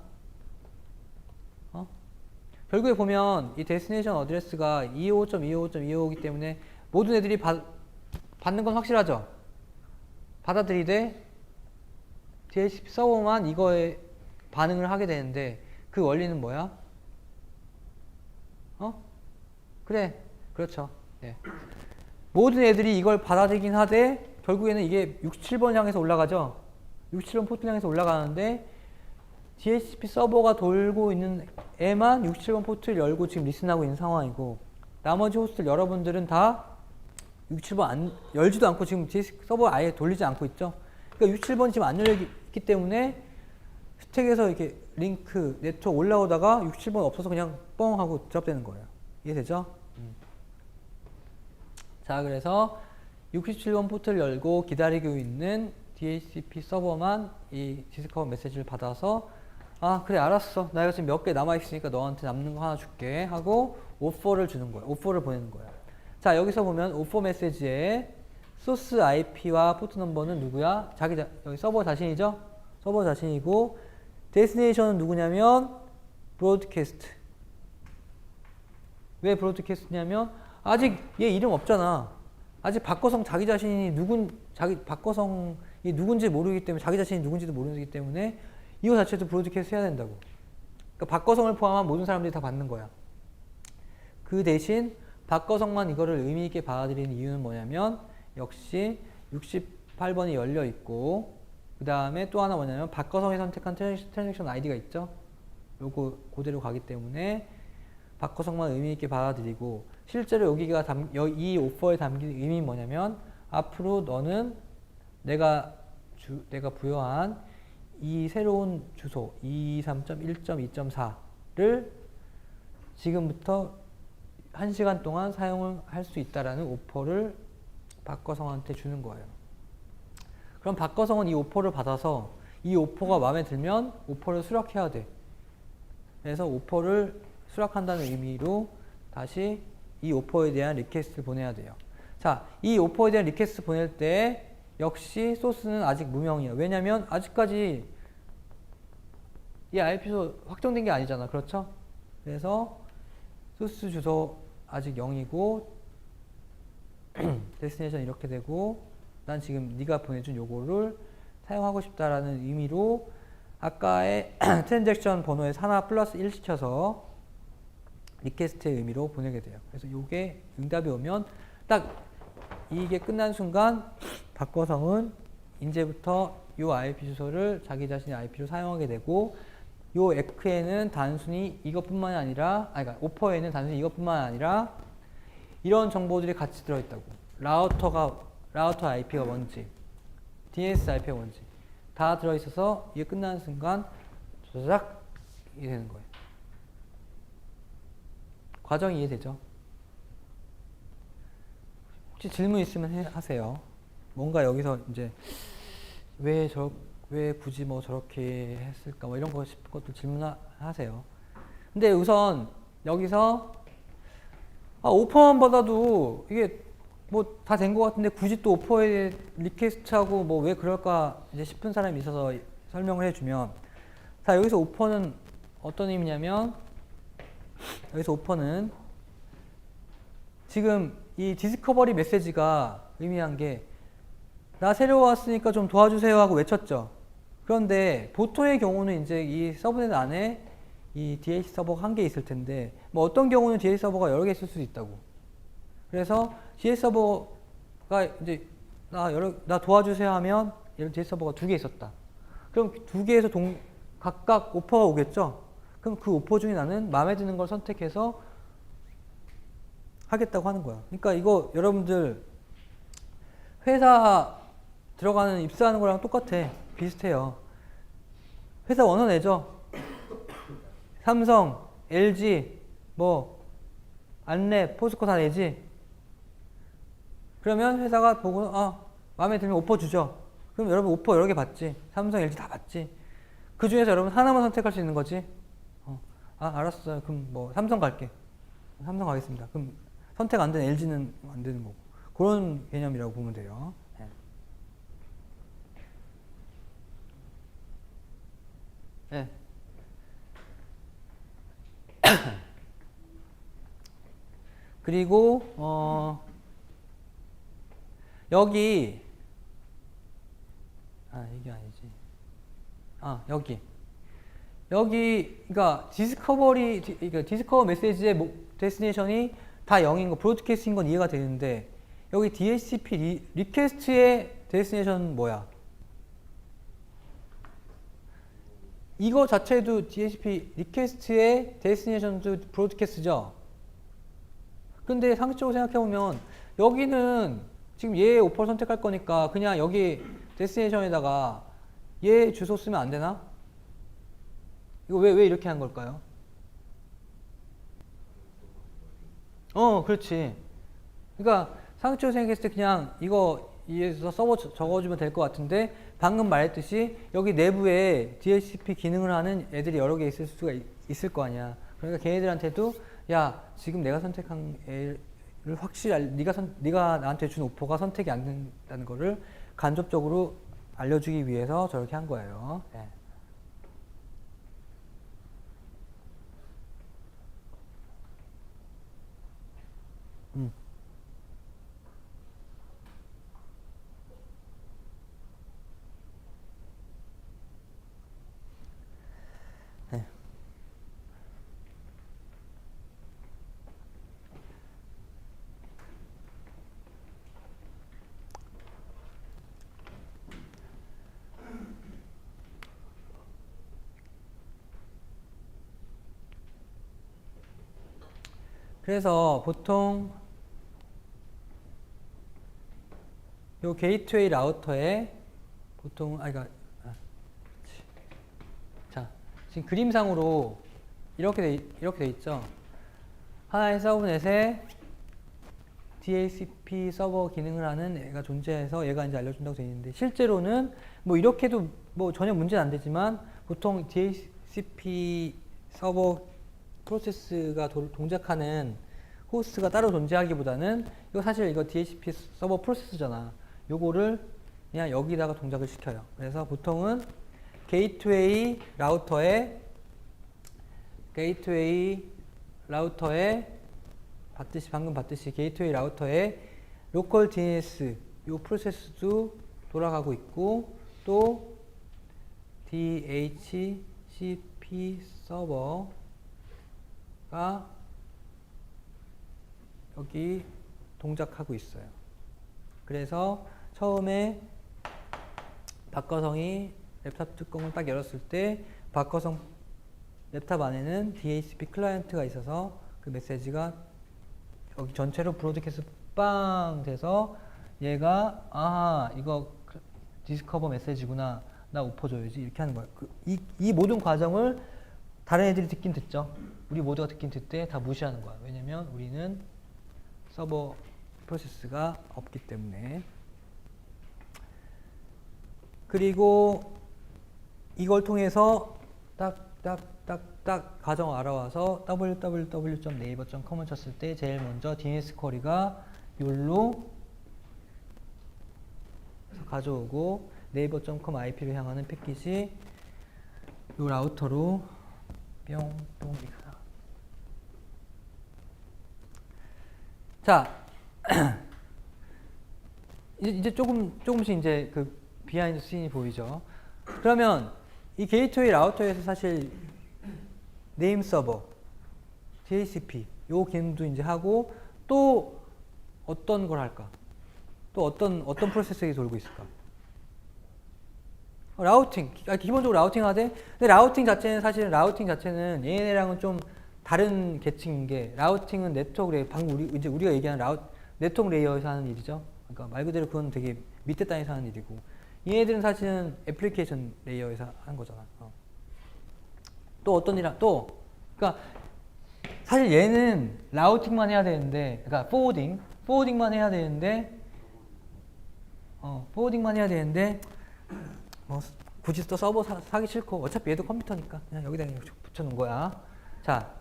S1: 결국에 보면 이 데스티네이션 어드레스가 255.255.255이기 때문에 모든 애들이 받는 건 확실하죠. 받아들이되 DHCP 서버만 이거에 반응을 하게 되는데 그 원리는 뭐야? 그래. 그렇죠. 예. 모든 애들이 이걸 받아들이긴 하되 결국에는 이게 67번 향해서 올라가죠. 67번 포트 향해서 올라가는데 DHCP 서버가 돌고 있는 애만 67번 포트를 열고 지금 리슨하고 있는 상황이고 나머지 호스트들 여러분들은 다 67번 열지도 않고 지금 DHCP 서버 아예 돌리지 않고 있죠. 그러니까 67번이 지금 안 열려있기 때문에 스택에서 이렇게 링크, 네트워크 올라오다가 67번 없어서 그냥 뻥 하고 드랍되는 거예요. 이해되죠? 자, 그래서 67번 포트를 열고 기다리고 있는 DHCP 서버만 이 디스커버 메시지를 받아서 아, 그래, 알았어. 나 이거 지금 몇 개 남아있으니까 너한테 남는 거 하나 줄게 하고 오퍼를 주는 거예요. 오퍼를 보내는 거예요. 자, 여기서 보면 오퍼 메시지에 소스 IP와 포트 넘버는 누구야? 여기 서버 자신이죠? 서버 자신이고 데스티네이션은 누구냐면 브로드캐스트. 왜 브로드캐스트냐면 아직 얘 이름 없잖아. 아직 박거성 자기 자신이 박거성이 누군지 모르기 때문에 자기 자신이 누군지도 모르기 때문에 이거 자체도 브로드캐스트 해야 된다고. 그러니까 박거성을 포함한 모든 사람들이 다 받는 거야. 그 대신 박거성만 이거를 의미 있게 받아들이는 이유는 뭐냐면 역시 68번이 열려 있고 그 다음에 또 하나 뭐냐면 박거성이 선택한 트랜잭션 아이디가 있죠. 요거 그대로 가기 때문에 박거성만 의미 있게 받아들이고 실제로 여기가 이 오퍼에 담긴 의미는 뭐냐면 앞으로 너는 내가 부여한 이 새로운 주소 223.1.2.4를 지금부터 1시간 동안 사용을 할 수 있다라는 오퍼를 박거성한테 주는 거예요. 그럼 박거성은 이 오퍼를 받아서 이 오퍼가 마음에 들면 오퍼를 수락해야 돼. 그래서 오퍼를 수락한다는 의미로 다시 이 오퍼에 대한 리퀘스트를 보내야 돼요. 자, 이 오퍼에 대한 리퀘스트 보낼 때 역시 소스는 아직 무명이에요. 왜냐면 아직까지 이 IP 주소 확정된 게 아니잖아. 그렇죠? 그래서 소스 주소 아직 0이고 데스티네이션 이렇게 되고 난 지금 네가 보내준 요거를 사용하고 싶다라는 의미로 아까의 트랜잭션 번호에 하나 플러스 1 시켜서 리퀘스트의 의미로 보내게 돼요. 그래서 요게 응답이 오면 딱 이게 끝난 순간 박거성은 이제부터 요 IP 주소를 자기 자신의 IP로 사용하게 되고 요 에크에는 단순히 이것뿐만이 아니라 그러니까 오퍼에는 단순히 이것뿐만 아니라 이런 정보들이 같이 들어있다고. 라우터 IP가 뭔지, DNS IP가 뭔지 다 들어있어서 이게 끝나는 순간 조작 이게 되는 거예요. 과정이 이해되죠? 혹시 질문 있으면 하세요. 뭔가 여기서 이제 왜 굳이 뭐 저렇게 했을까 뭐 이런 거 싶은 것도 질문하세요. 근데 우선 여기서 오퍼만 받아도 이게 뭐 다 된 것 같은데 굳이 또 오퍼에 리퀘스트하고 뭐 왜 그럴까 이제 싶은 사람이 있어서 설명을 해주면 자, 여기서 오퍼는 어떤 의미냐면 여기서 오퍼는 지금 이 디스커버리 메시지가 의미한 게 나 새로 왔으니까 좀 도와주세요 하고 외쳤죠. 그런데 보통의 경우는 이제 이 서브넷 안에 이 DH 서버가 한 개 있을 텐데 뭐 어떤 경우는 DH 서버가 여러 개 있을 수도 있다고. 그래서 DH 서버가 이제 나 도와주세요 하면 이런 DH 서버가 두 개 있었다. 그럼 두 개에서 각각 오퍼가 오겠죠. 그럼 그 오퍼 중에 나는 마음에 드는 걸 선택해서 하겠다고 하는 거야. 그러니까 이거 여러분들 회사 들어가는 입사하는 거랑 똑같아. 비슷해요. 회사 원어 내죠. 삼성, LG, 뭐 안랩, 포스코 다 내지. 그러면 회사가 보고 마음에 들면 오퍼 주죠. 그럼 여러분 오퍼 여러 개 받지. 삼성, LG 다 받지. 그 중에서 여러분 하나만 선택할 수 있는 거지. 알았어요. 그럼 뭐 삼성 갈게. 삼성 가겠습니다. 그럼 선택 안 되는 LG는 안 되는 거고. 그런 개념이라고 보면 돼요. 네. 그리고 여기 이게 아니지. 여기 그러니까 그러니까 디스커버 메시지의 데스티네이션이 다 0인 거, 브로드캐스트인 건 이해가 되는데 여기 DHCP 리퀘스트의 데스티네이션 뭐야? 이거 자체도 DHCP 리퀘스트의 데스티네이션도 브로드캐스트죠. 근데 상식적으로 생각해보면 여기는 지금 얘 오퍼를 선택할 거니까 그냥 여기 데스티네이션에다가 얘 주소 쓰면 안 되나? 이거 왜 이렇게 한 걸까요? 그렇지. 그러니까 상식적으로 생각했을 때 그냥 이거 위에서 서버 적어주면 될 것 같은데 방금 말했듯이 여기 내부에 DHCP 기능을 하는 애들이 여러 개 있을 수가 있을 거 아니야. 그러니까 걔네들한테도 야 지금 내가 선택한 애를 확실히 네가 나한테 준 오퍼가 선택이 안 된다는 거를 간접적으로 알려주기 위해서 저렇게 한 거예요. 네. 네. 그래서 보통 요 게이트웨이 라우터에 보통 자 지금 그림상으로 이렇게 돼 있죠. 하나의 서브넷에 DHCP 서버 기능을 하는 애가 존재해서 얘가 이제 알려준다고 돼 있는데 실제로는 뭐 이렇게도 뭐 전혀 문제는 안 되지만 보통 DHCP 서버 프로세스가 동작하는 호스트가 따로 존재하기보다는 이거 사실 이거 DHCP 서버 프로세스잖아. 요거를 그냥 여기다가 동작을 시켜요. 그래서 보통은 게이트웨이 라우터에 방금 봤듯이 게이트웨이 라우터에 로컬 DNS 요 프로세스도 돌아가고 있고 또 DHCP 서버가 여기 동작하고 있어요. 그래서 처음에 박거성이 랩탑 뚜껑을 딱 열었을 때 박거성 랩탑 안에는 DHCP 클라이언트가 있어서 그 메시지가 여기 전체로 브로드캐스트 빵 돼서 얘가 이거 디스커버 메시지구나 나 오퍼 줘야지 이렇게 하는 거예요. 이 모든 과정을 다른 애들이 듣긴 듣죠. 우리 모두가 듣긴 듣되 다 무시하는 거야. 왜냐면 우리는 서버 프로세스가 없기 때문에. 그리고 이걸 통해서 딱 과정 알아와서 www.naver.com을 쳤을 때 제일 먼저 DNS 쿼리가 욜로 가져오고 naver.com IP로 향하는 패킷이 요 라우터로 뿅뿅 자 이제 조금씩 이제 그 비하인드 씬이 보이죠. 그러면 이 게이트웨이 라우터에서 사실 네임 서버, DHCP 요 기능도 이제 하고 또 어떤 걸 할까? 또 어떤 프로세스가 돌고 있을까? 라우팅. 기본적으로 라우팅 하되, 근데 라우팅 자체는 사실은 라우팅 자체는 얘네랑은 좀 다른 계층인 게, 라우팅은 네트워크 레이어, 방금 이제 우리가 얘기하는 네트워크 레이어에서 하는 일이죠. 그러니까 말 그대로 그건 되게 밑에 단에서 하는 일이고, 얘네들은 사실은 애플리케이션 레이어에서 하는 거잖아. 또 어떤 일이야? 또, 그러니까 사실 얘는 라우팅만 해야 되는데, 그러니까 포워딩만 해야 되는데, 포워딩만 해야 되는데, 뭐 굳이 또 서버 사기 싫고 어차피 얘도 컴퓨터니까 그냥 여기다 그냥 붙여놓은 거야. 자,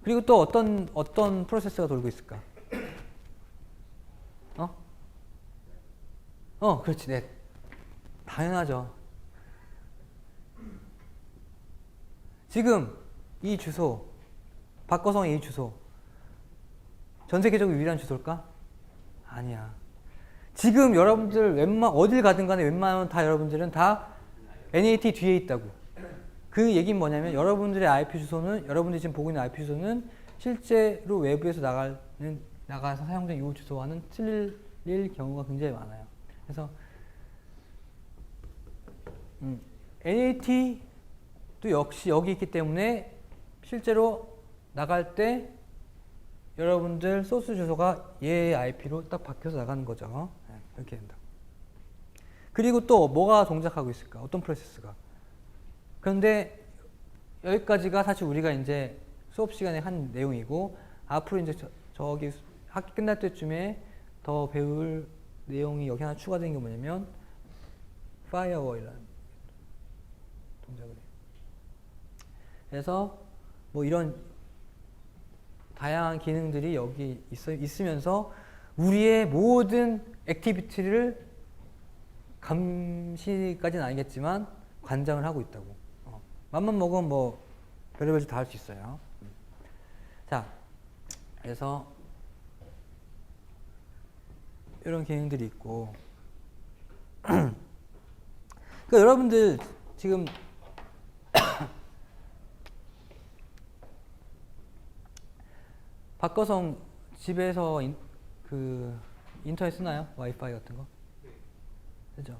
S1: 그리고 또 어떤 프로세스가 돌고 있을까? 그렇지, 네. 당연하죠. 지금 이 주소, 박거성의 이 주소, 전 세계적으로 유일한 주소일까? 아니야. 지금 여러분들 어딜 가든 간에 웬만하면 다 여러분들은 다 NAT 뒤에 있다고. 그 얘기는 뭐냐면 여러분들의 IP 주소는, 여러분들이 지금 보고 있는 IP 주소는 실제로 외부에서 나가서 사용된 이 주소와는 틀릴 경우가 굉장히 많아요. 그래서 NAT도 역시 여기 있기 때문에 실제로 나갈 때 여러분들 소스 주소가 얘의 IP로 딱 바뀌어서 나가는 거죠. 이렇게 된다. 그리고 또 뭐가 동작하고 있을까? 어떤 프로세스가? 그런데 여기까지가 사실 우리가 이제 수업 시간에 한 내용이고, 앞으로 이제 저기 학기 끝날 때쯤에 더 배울 내용이 여기 하나 추가된 게 뭐냐면 firewall이라는 동작을 해요. 그래서 뭐 이런 다양한 기능들이 여기 있으면서 우리의 모든 액티비티를 감시까지는 아니겠지만 관장을 하고 있다고. 맘만 먹으면 뭐 별의별 짓 다 할 수 있어요. 자, 그래서 이런 기능들이 있고 그러니까 여러분들 지금 박거성 집에서 인터넷 쓰나요? 와이파이 같은 거? 그죠?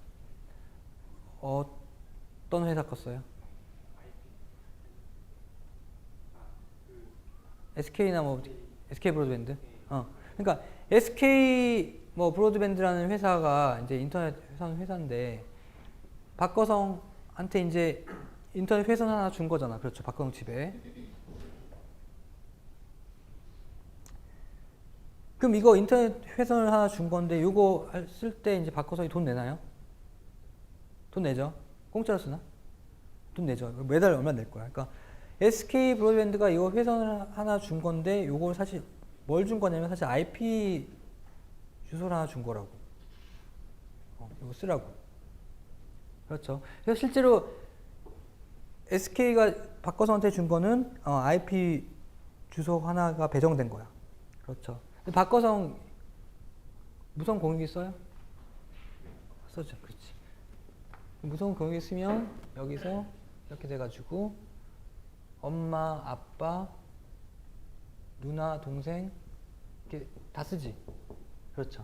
S1: 어떤 회사 거 써요? SK나 뭐 SK 브로드밴드? 그러니까 SK 뭐 브로드밴드라는 회사가 이제 인터넷 회사인데 박거성한테 이제 인터넷 회선 하나 준 거잖아. 그렇죠? 박거성 집에. 그럼 이거 인터넷 회선을 하나 준 건데 이거 쓸 때 이제 박거성이 돈 내나요? 돈 내죠? 공짜로 쓰나? 돈 내죠. 매달 얼마 낼 거야. 그러니까 SK 브로드밴드가 이거 회선을 하나 준 건데 이걸 사실 뭘 준 거냐면 사실 IP 주소를 하나 준 거라고. 이거 쓰라고. 그렇죠. 그래서 실제로 SK가 박거성한테 준 거는 IP 주소 하나가 배정된 거야. 그렇죠. 박거성 무선 공유기 써요? 써죠. 그렇지. 무선 공유기 쓰면 여기서 이렇게 돼가지고 엄마, 아빠, 누나, 동생 이렇게 다 쓰지. 그렇죠.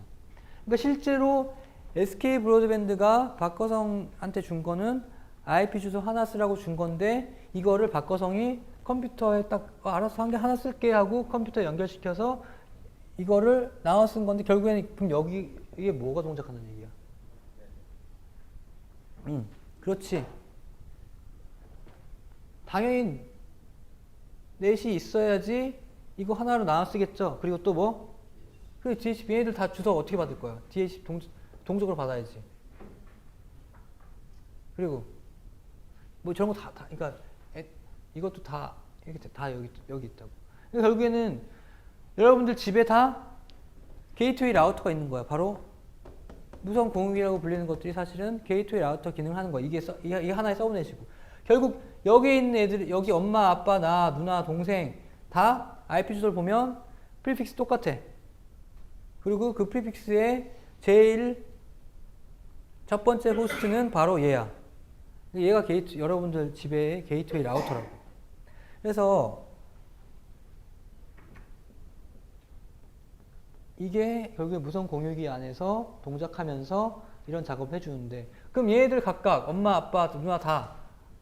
S1: 그러니까 실제로 SK 브로드밴드가 박거성한테 준 거는 IP 주소 하나 쓰라고 준 건데 이거를 박거성이 컴퓨터에 딱 알아서 한 개 하나 쓸게 하고 컴퓨터에 연결시켜서 이거를 나눠 쓴 건데 결국에는 그럼 여기 이게 뭐가 동작하는 얘기야? 그렇지. 당연히 넷이 있어야지 이거 하나로 나눠 쓰겠죠. 그리고 또 뭐? 그 DHCP 얘네들 다 주소 어떻게 받을 거야? DHCP 동적으로 받아야지. 그리고 뭐 저런 거 다 그러니까 이것도 다 이렇게 다 여기 있다고. 그러니까 결국에는 여러분들 집에 다 게이트웨이 라우터가 있는 거야. 바로 무선 공유기라고 불리는 것들이 사실은 게이트웨이 라우터 기능을 하는 거야. 이게 하나의 서브넷이고. 결국 여기 있는 애들, 여기 엄마, 아빠, 나, 누나, 동생 다 IP 주소를 보면 프리픽스 똑같아. 그리고 그 프리픽스의 제일 첫 번째 호스트는 바로 얘야. 얘가 여러분들 집의 게이트웨이 라우터라고. 그래서 이게 결국에 무선 공유기 안에서 동작하면서 이런 작업을 해주는데, 그럼 얘네들 각각 엄마, 아빠, 누나 다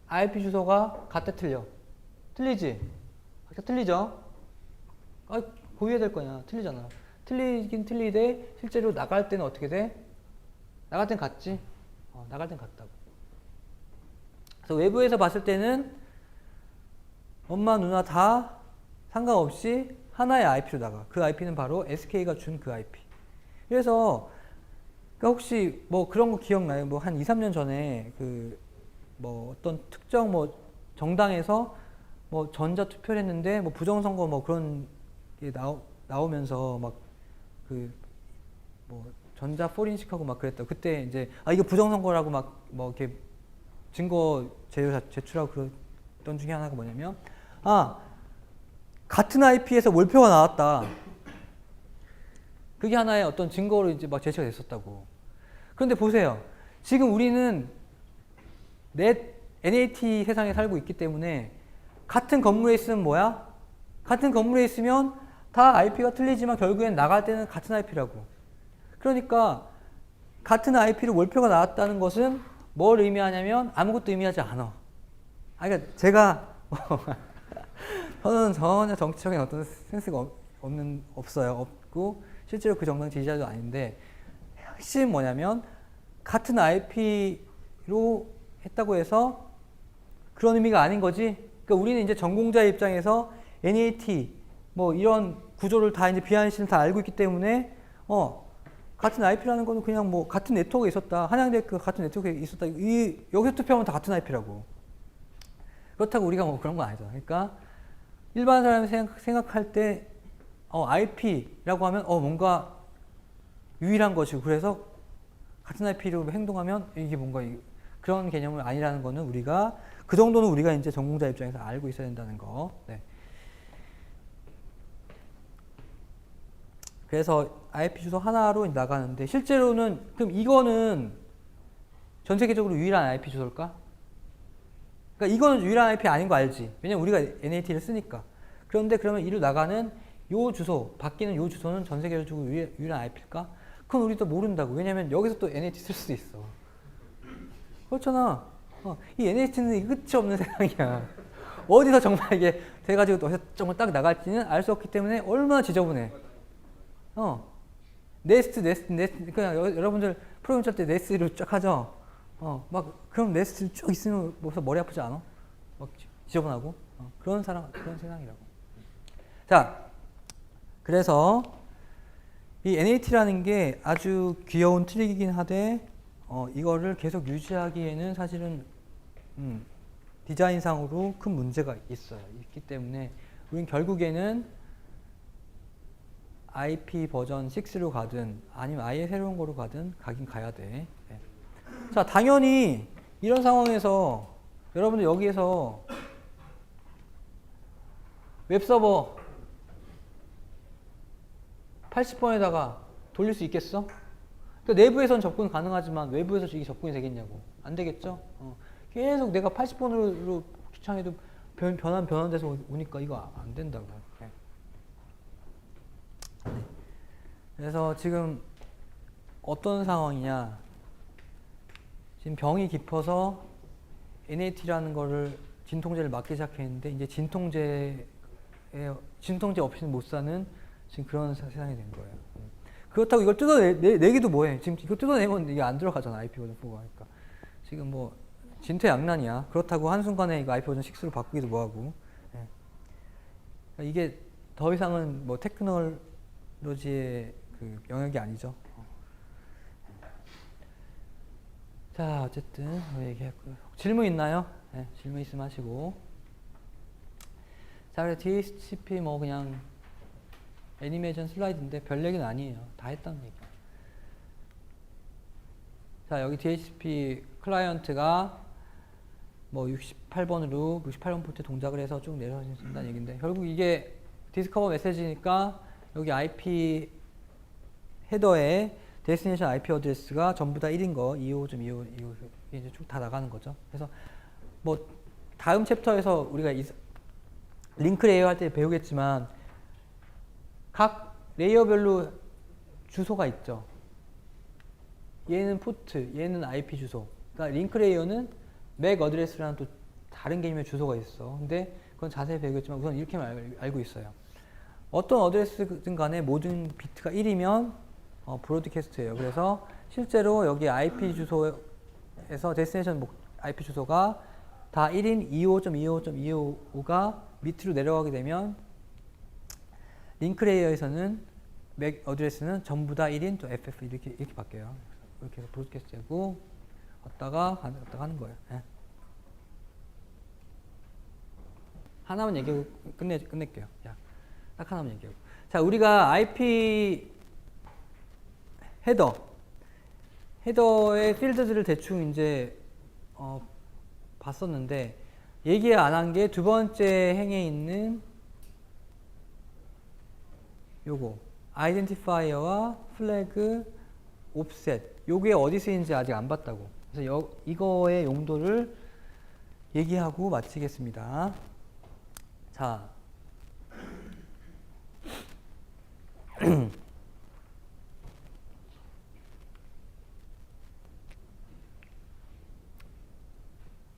S1: IP 주소가 같아 틀려? 틀리지? 각자 틀리죠? 아, 고유해야 될 거냐? 틀리잖아. 틀리긴 틀리되 실제로 나갈 때는 어떻게 돼? 나갈 땐 같지? 나갈 땐 같다고. 그래서 외부에서 봤을 때는 엄마, 누나 다 상관없이 하나의 IP로 나가. 그 IP는 바로 SK가 준 그 IP. 그래서 그러니까 혹시 뭐 그런 거 기억나요? 뭐 한 2, 3년 전에 그 뭐 어떤 특정 뭐 정당에서 뭐 전자 투표를 했는데 뭐 부정선거 뭐 그런 게 나오면서 막 그 뭐 전자 포렌식하고 막 그랬다. 그때 이제 이거 부정선거라고 막 뭐 이렇게 증거 제출하고 그랬던 중에 하나가 뭐냐면 같은 IP에서 몰표가 나왔다. 그게 하나의 어떤 증거로 이제 막 제시가 됐었다고. 그런데 보세요. 지금 우리는 NAT 세상에 살고 있기 때문에 같은 건물에 있으면 뭐야? 같은 건물에 있으면 다 IP가 틀리지만 결국엔 나갈 때는 같은 IP라고. 그러니까 같은 IP로 몰표가 나왔다는 것은 뭘 의미하냐면 아무것도 의미하지 않아. 그러니까 제가 저는 전혀 정치적인 어떤 센스가 없어요. 없고 실제로 그 정당 지지자도 아닌데, 핵심 뭐냐면 같은 IP로 했다고 해서 그런 의미가 아닌 거지. 그러니까 우리는 이제 전공자의 입장에서 NAT 뭐 이런 구조를 다 이제 비하인시는 다 알고 있기 때문에 같은 IP라는 거는 그냥 뭐 같은 네트워크에 있었다. 한양대학교 같은 네트워크에 있었다. 여기서 투표하면 다 같은 IP라고. 그렇다고 우리가 뭐 그런 건 아니죠. 그러니까 일반 사람이 생각할 때 IP라고 하면 뭔가 유일한 것이고, 그래서 같은 IP로 행동하면 이게 뭔가 그런 개념은 아니라는 거는 우리가 그 정도는 우리가 이제 전공자 입장에서 알고 있어야 된다는 거. 네. 그래서 IP 주소 하나로 나가는데 실제로는 그럼 이거는 전 세계적으로 유일한 IP 주소일까? 그러니까 이거는 유일한 IP 아닌 거 알지? 왜냐면 우리가 NAT를 쓰니까. 그런데 그러면 이로 나가는 요 주소, 바뀌는 요 주소는 전 세계적으로 유일한 IP일까? 그건 우리도 모른다고. 왜냐면 여기서 또 NAT 쓸 수도 있어. 그렇잖아. 이 NAT는 끝이 없는 세상이야. 어디서 정말 이게 돼가지고 정말 딱 나갈지는 알 수 없기 때문에 얼마나 지저분해. 네스트. 그냥 여러분들 프로그램 짤 때 네스트로 쫙 하죠. 막 그럼 네스트 쭉 있으면 무슨 머리 아프지 않아? 막 지저분하고. 그런 세상이라고. 자, 그래서 이 NAT라는 게 아주 귀여운 트릭이긴 하되 이거를 계속 유지하기에는 사실은 디자인상으로 큰 문제가 있기 때문에 우린 결국에는 IP 버전 6로 가든 아니면 아예 새로운 거로 가든 가긴 가야 돼. 네. 자, 당연히 이런 상황에서 여러분들 여기에서 웹서버 80번에다가 돌릴 수 있겠어? 그러니까 내부에선 접근 가능하지만 외부에서 이게 접근이 되겠냐고. 안 되겠죠? 계속 내가 80번으로 추천해도 변환돼서 오니까 이거 안 된다고. 네. 그래서 지금 어떤 상황이냐. 지금 병이 깊어서 NAT라는 거를 진통제를 맞기 시작했는데 이제 진통제 없이는 못 사는 지금 그런 세상이 된 거예요. 그렇다고 이걸 뜯어내기도 뭐해. 지금 이거 뜯어내면 이게 안 들어가잖아. IP 버전 4가. 그러니까 지금 뭐 진퇴양난이야. 그렇다고 한순간에 이거 IP 버전 6로 바꾸기도 뭐하고. 예. 그러니까 이게 더 이상은 뭐 테크놀로지의 그 영역이 아니죠. 자, 어쨌든 얘기했고요. 질문 있나요? 네, 질문 있으면 하시고. 자, 그래 DHCP 뭐 그냥 애니메이션 슬라이드인데 별 얘기는 아니에요. 다 했다는 얘기. 자, 여기 DHCP 클라이언트가 뭐 68번 포트 동작을 해서 쭉 내려진다는 얘기인데, 결국 이게 디스커버 메시지니까 여기 IP 헤더에 데스티네이션 IP 어드레스가 전부 다 1인 거, 255.25 이제 쭉 다 나가는 거죠. 그래서 뭐 다음 챕터에서 우리가 링크 레이어 할 때 배우겠지만 각 레이어별로 주소가 있죠. 얘는 포트, 얘는 IP 주소. 그러니까 링크 레이어는 맥 어드레스라는 또 다른 개념의 주소가 있어. 근데 그건 자세히 배우겠지만 우선 이렇게만 알고 있어요. 어떤 어드레스든 간에 모든 비트가 1이면 브로드캐스트예요. 그래서 실제로 여기 IP 주소에서 데스티네이션 IP 주소가 다 1인 25.25.255가 밑으로 내려가게 되면 링크 레이어에서는 맥 어드레스는 전부 다 1인 또 FF 이렇게 바뀌어요. 이렇게 해서 브로드캐스트고 왔다가 하는 거예요. 네. 하나만 얘기하고 끝낼게요. 자, 딱 하나만 얘기하고. 자, 우리가 IP 헤더의 필드들을 대충 이제 봤었는데 얘기 안 한 게 두 번째 행에 있는 요거 아이덴티파이어와 플래그 옵셋 요게 어디 쓰이는지 아직 안 봤다고. 그래서 이거의 용도를 얘기하고 마치겠습니다. 자,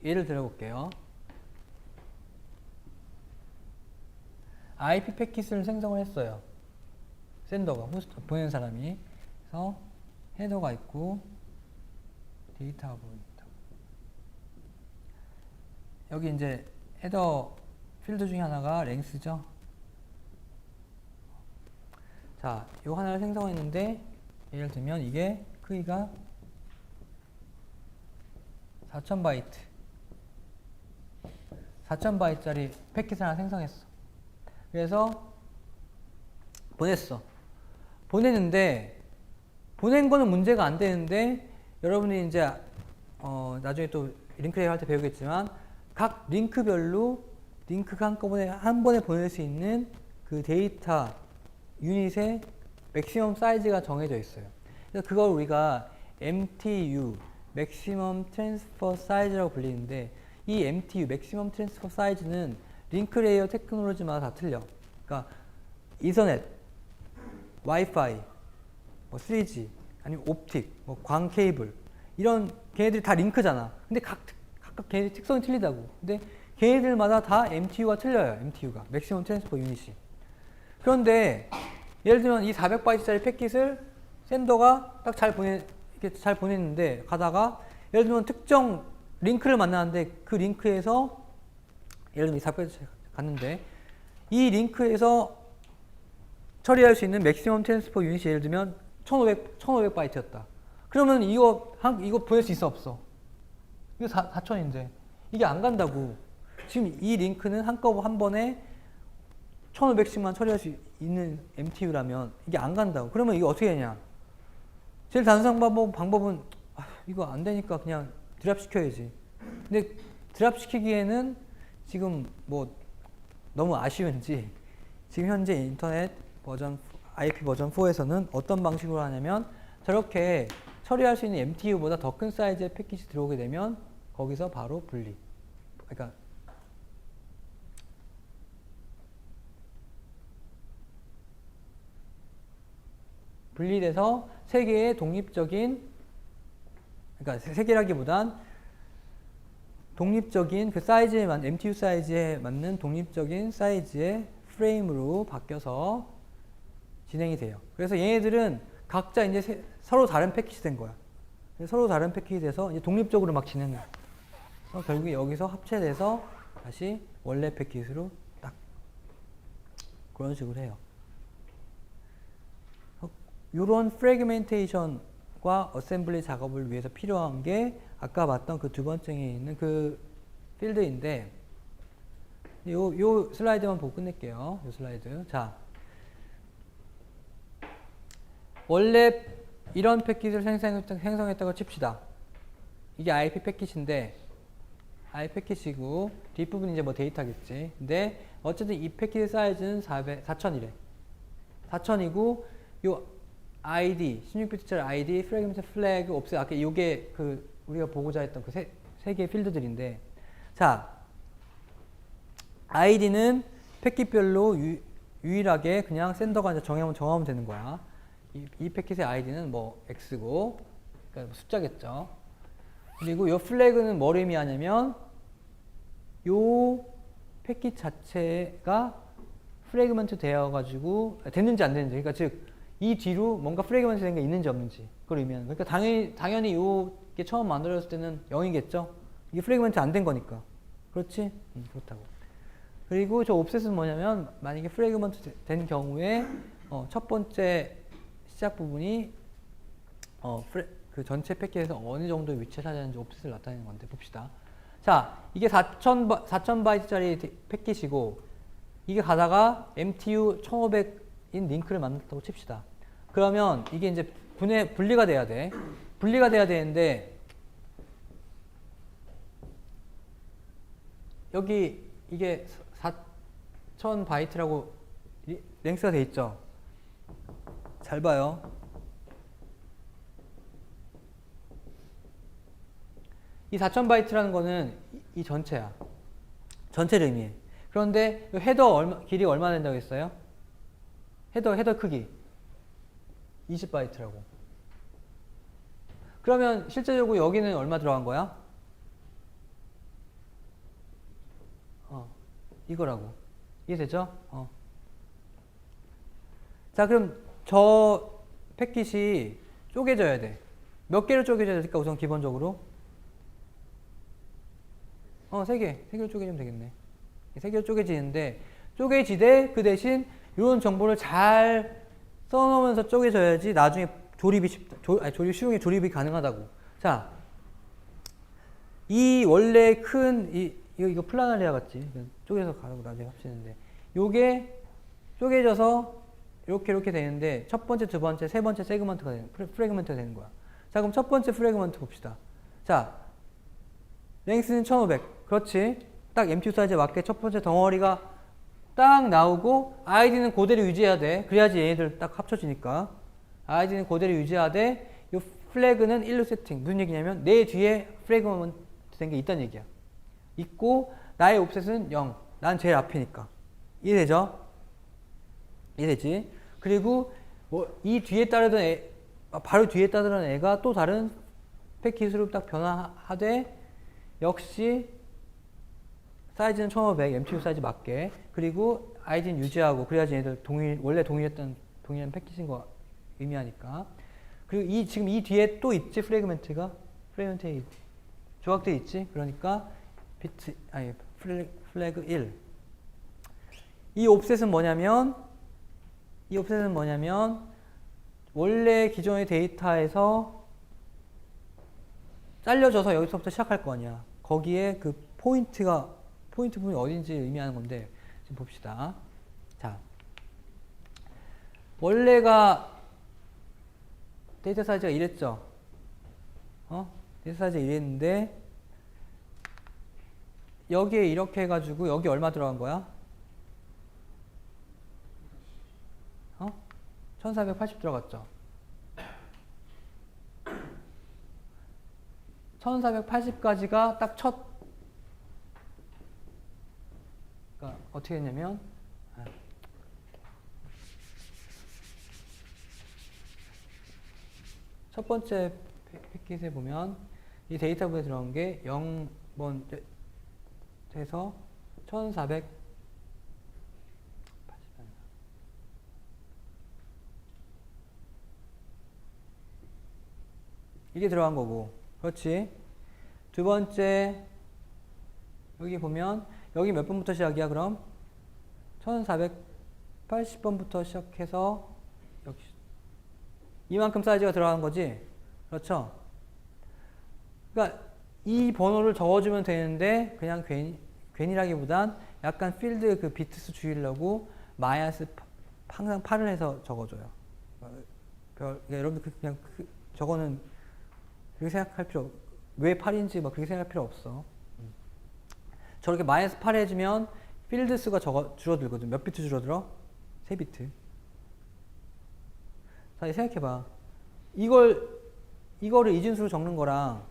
S1: 예를 들어볼게요. IP 패킷을 생성을 했어요. 샌더가, 보내는 사람이. 그래서 헤더가 있고 데이터가 보입니다. 여기 이제 헤더 필드 중에 하나가 랭스죠. 자, 요 하나를 생성했는데 예를 들면 이게 크기가 4000바이트 4000바이트짜리 패킷을 하나 생성했어. 그래서 보냈어. 보냈는데 보낸 거는 문제가 안 되는데 여러분이 이제 나중에 또 링크 레이어 할 때 배우겠지만 각 링크별로 링크가 한 번에 보낼 수 있는 그 데이터 유닛의 맥시멈 사이즈가 정해져 있어요. 그래서 그걸 우리가 MTU, Maximum Transfer Size라고 불리는데 이 MTU, Maximum Transfer Size는 링크 레이어 테크놀로지마다 다 틀려. 그러니까 이더넷, 와이파이, 뭐 3G, 아니면 옵틱, 뭐 광 케이블 이런 걔네들이 다 링크잖아. 근데 각각 걔네들 특성이 틀리다고. 근데 걔네들마다 다 MTU가 틀려요. MTU가 Maximum Transfer Unit이. 그런데 예를 들면 이 400바이트짜리 패킷을 샌더가 딱 잘 보냈는데 가다가 예를 들면 특정 링크를 만나는데 그 링크에서 예를 들면 이 400바이트 갔는데 이 링크에서 처리할 수 있는 맥시멈 트랜스퍼 유닛이 예를 들면 1500바이트였다. 그러면 이거 보낼 수 있어 없어? 이거 4000인데 이게 안 간다고. 지금 이 링크는 한꺼번에 한 번에 1500씩만 처리할 수 있는 MTU라면 이게 안 간다고. 그러면 이거 어떻게 되냐? 제일 단순한 방법은 이거 안 되니까 그냥 드랍 시켜야지. 근데 드랍 시키기에는 지금 뭐 너무 아쉬운지 지금 현재 인터넷 버전 IP 버전 4에서는 어떤 방식으로 하냐면 저렇게 처리할 수 있는 MTU보다 더 큰 사이즈의 패킷이 들어오게 되면 거기서 바로 분리. 그러니까 분리돼서 세 개의 독립적인, 그러니까 세 개라기보단 독립적인 그 사이즈에 맞는 MTU 사이즈에 맞는 독립적인 사이즈의 프레임으로 바뀌어서 진행이 돼요. 그래서 얘네들은 각자 이제 서로 다른 패킷이 된 거야. 서로 다른 패킷이 돼서 이제 독립적으로 막 진행해. 그래서 결국 여기서 합체돼서 다시 원래 패킷으로 딱 그런 식으로 해요. 이런 프래그멘테이션과 어셈블리 작업을 위해서 필요한 게 아까 봤던 그 두 번째에 있는 그 필드인데 요 슬라이드만 보고 끝낼게요. 요 슬라이드. 자, 원래 이런 패킷을 생성했다고 칩시다. 이게 IP 패킷인데 IP 패킷이고 뒷부분이 이제 뭐 데이터겠지. 근데 어쨌든 이 패킷의 사이즈는 4000이래. 4000이고 요 ID, 16비트짜리 ID, 프래그먼트 플래그, 옵셋, 아까 요게 그 우리가 보고자 했던 그 세 개의 필드들인데, 자, ID는 패킷별로 유일하게 그냥 샌더가 이제 정하면 되는 거야. 이 패킷의 ID는 뭐 X고, 그러니까 숫자겠죠. 그리고 이 플래그는 뭘 의미하냐면 요 패킷 자체가 프래그먼트 되어가지고 됐는지 안 됐는지, 그러니까 즉 이 뒤로 뭔가 프래그먼트 된 게 있는지 없는지 그걸 의미하는 거니까 당연히 요게 처음 만들어졌을 때는 0이겠죠. 이게 프래그먼트 안 된 거니까. 그렇지? 그렇다고. 그리고 저 옵셋은 뭐냐면 만약에 프래그먼트 된 경우에 첫 번째 시작 부분이 그 전체 패킷에서 어느 정도 위치에 차지하는지 옵셋을 나타내는 건데 봅시다. 자, 이게 4000바이트짜리 패킷이고 이게 가다가 MTU 1500인 링크를 만났다고 칩시다. 그러면 이게 이제 분리가 돼야 돼. 분리가 돼야 되는데 여기 이게 4000바이트라고 랭스가 돼 있죠. 잘 봐요. 이 4000바이트라는 거는 이 전체야. 전체를 의미해. 그런데 헤더 길이가 얼마나 된다고 했어요? 헤더 크기 20바이트라고. 그러면 실제적으로 여기는 얼마 들어간 거야? 이거라고. 이해되죠? 자, 그럼 저 패킷이 쪼개져야 돼. 몇 개로 쪼개져야 될까? 우선 기본적으로 3개로 쪼개지면 되겠네. 3개로 쪼개지는데 쪼개지되 그 대신 이런 정보를 잘 써놓으면서 쪼개져야지 나중에 조립이 쉽다. 조립 쉬운 게 조립이 가능하다고. 자, 이 원래 큰 이거 플라나리아 같지? 쪼개서 가라고 나중에 합치는데 요게 쪼개져서 이렇게 되는데 첫 번째, 두 번째, 세 번째 프래그먼트가 되는 거야. 자, 그럼 첫 번째 프래그먼트 봅시다. 자, 랭스는 1500. 그렇지. 딱 MTU 사이즈에 맞게 첫 번째 덩어리가 딱 나오고 아이디는 그대로 유지해야 돼. 그래야지 얘네들 딱 합쳐지니까. 아이디는 그대로 유지하되 이 플래그는 1로 세팅. 무슨 얘기냐면 내 뒤에 프래그먼트 된 게 있다는 얘기야. 있고 나의 옵셋은 0. 난 제일 앞이니까. 이해되죠? 이해되지? 그리고 뭐 이 뒤에 따르던 바로 뒤에 따르던 애가 또 다른 패킷으로 딱 변화하되 역시 사이즈는 1500, MTU 사이즈 맞게. 그리고 아이디는 유지하고 그래야지 얘들 원래 동일한 패킷인 거 의미하니까. 그리고 지금 이 뒤에 또 있지 프래그먼트가 조각돼 있지. 그러니까 플래그 1. 이 옵셋은 뭐냐면 원래 기존의 데이터에서 잘려져서 여기서부터 시작할 거 아니야. 거기에 그 포인트 부분이 어딘지 의미하는 건데 지금 봅시다. 자, 원래가 데이터 사이즈가 이랬죠. 데이터 사이즈가 이랬는데 여기에 이렇게 해가지고 여기 얼마 들어간 거야? 1480 들어갔죠. 1480까지가 딱 그러니까 어떻게 했냐면 첫 번째 패킷에 보면 이 데이터부에 들어간 게 0번 해서 1480 이게 들어간 거고. 그렇지. 두 번째 여기 보면 여기 몇 번부터 시작이야 그럼? 1480번부터 시작해서 여기 이만큼 사이즈가 들어간 거지. 그렇죠. 그러니까 이 번호를 적어주면 되는데 그냥 괜히라기보단 약간 필드 그 비트수 줄이려고 마이너스 항상 8을 해서 적어줘요. 그러니까 여러분들 그냥 저거는 그렇게 생각할 필요 왜 8인지 막 그렇게 생각할 필요 없어. 저렇게 마이너스 8 해주면 필드 수가 줄어들거든. 몇 비트 줄어들어? 3비트. 자, 생각해봐. 이거를 이진수로 적는 거랑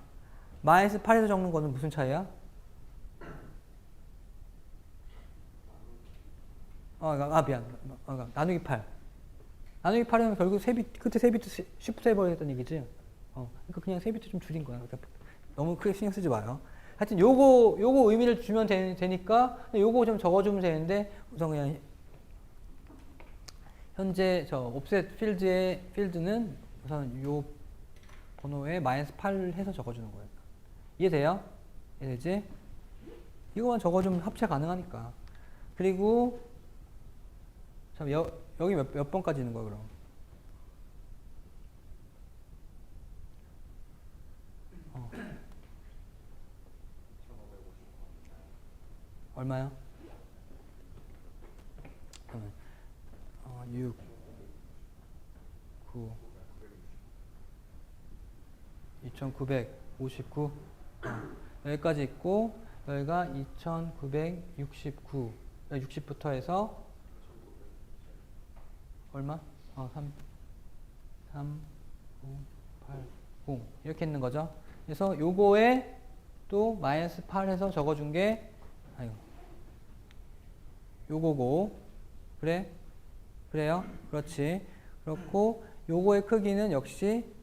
S1: 마이너스 8에서 적는 거는 무슨 차이야? 미안. 나누기 8. 나누기 8이면 결국 끝에 3비트 쉬프트 해버리겠다는 얘기지. 그러니까 그냥 3비트 좀 줄인 거야. 그러니까 너무 크게 신경 쓰지 마요. 하여튼 요거 의미를 주면 되니까 요거 좀 적어주면 되는데 우선 그냥 현재 저 옵셋 필드의 필드는 우선 요 번호에 -8 해서 적어주는 거예요. 이해돼요? 이해되지? 이거만 적어주면 합체 가능하니까. 그리고 참 여기 몇 번까지 있는 거야 그럼? 얼마요? 6, 9, 2959. 여기까지 있고, 여기가 2969. 60부터 해서, 얼마? 3, 5, 8, 0. 이렇게 있는 거죠. 그래서 요거에 또 -8 해서 적어준 게, 요거고. 그래요? 그렇지. 그렇고, 요거의 크기는 역시,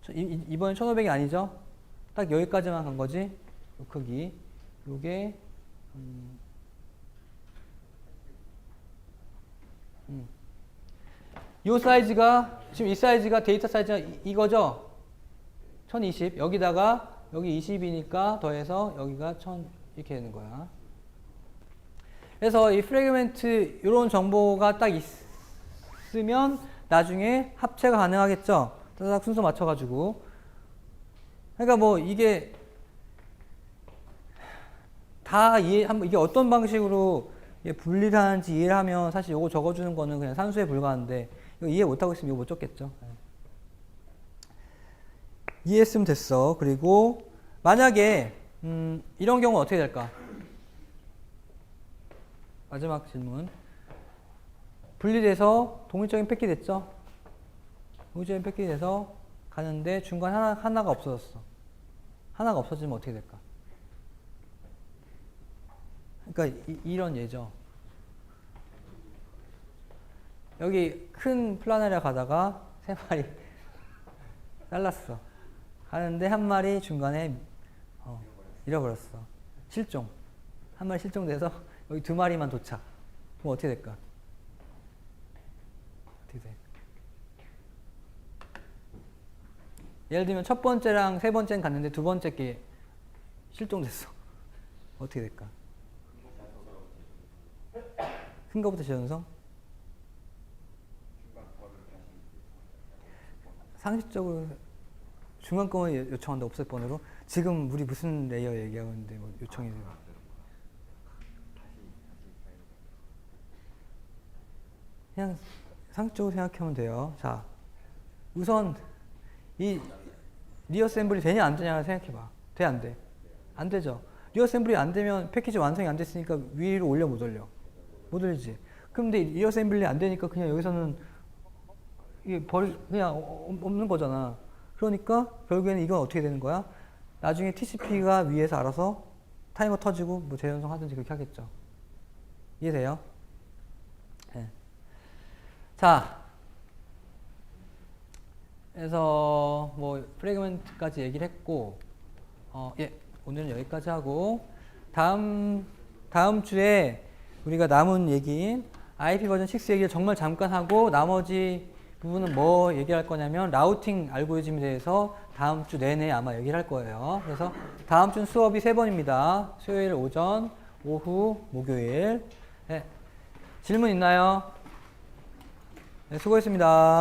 S1: 이번엔 1500이 아니죠? 딱 여기까지만 간 거지? 요 크기. 요게, 요 사이즈가, 지금 이 사이즈가 데이터 사이즈가 이거죠? 1020. 여기다가, 여기 20이니까 더해서 여기가 1000 이렇게 되는 거야. 그래서 이 프래그먼트 이런 정보가 딱 있으면 나중에 합체가 가능하겠죠. 따닥 순서 맞춰가지고. 그러니까 뭐 이게 다 이게 어떤 방식으로 분리를 하는지 이해를 하면 사실 이거 적어주는 거는 그냥 산수에 불과한데 이거 이해 못하고 있으면 이거 못 적겠죠. 이해했으면 됐어. 그리고 만약에 이런 경우 어떻게 될까? 마지막 질문. 분리돼서 동일적인 패킷 됐죠? 동일적인 패킷 돼서 가는데 중간 하나가 없어졌어. 하나가 없어지면 어떻게 될까? 그러니까 이런 예죠. 여기 큰 플라네리아 가다가 3마리 잘랐어. 가는데 한 마리 중간에 잃어버렸어. 실종. 한 마리 실종돼서 여기 2마리만 도착. 그럼 어떻게 될까? 어떻게 돼? 예를 들면 첫 번째랑 세 번째는 갔는데 두 번째 게 실종됐어. 어떻게 될까? 큰 거부터 재현성? 상식적으로 중간 거만 요청한다. 옵셋 번호로. 지금 우리 무슨 레이어 얘기하고 있는데 뭐 요청이 돼요. 그냥 상식적으로 생각하면 돼요. 자, 우선 이 리어셈블이 되냐 안 되냐 생각해봐. 돼 안 돼? 안 되죠. 리어셈블이 안 되면 패키지 완성이 안 됐으니까 위로 올려 못 올려? 못 올리지. 근데 리어셈블이 안 되니까 그냥 여기서는 이게 그냥 없는 거잖아. 그러니까 결국에는 이건 어떻게 되는 거야? 나중에 TCP가 위에서 알아서 타이머 터지고 뭐 재연성 하든지 그렇게 하겠죠. 이해돼요? 네. 자, 그래서 뭐 프래그먼트까지 얘기를 했고, 오늘은 여기까지 하고 다음 주에 우리가 남은 얘기인 IP 버전 6 얘기를 정말 잠깐 하고 나머지 부분은 뭐 얘기할 거냐면 라우팅 알고리즘에 대해서 다음 주 내내 아마 얘기를 할 거예요. 그래서 다음 주는 수업이 3번입니다. 수요일 오전, 오후, 목요일. 네. 질문 있나요? 네, 수고했습니다.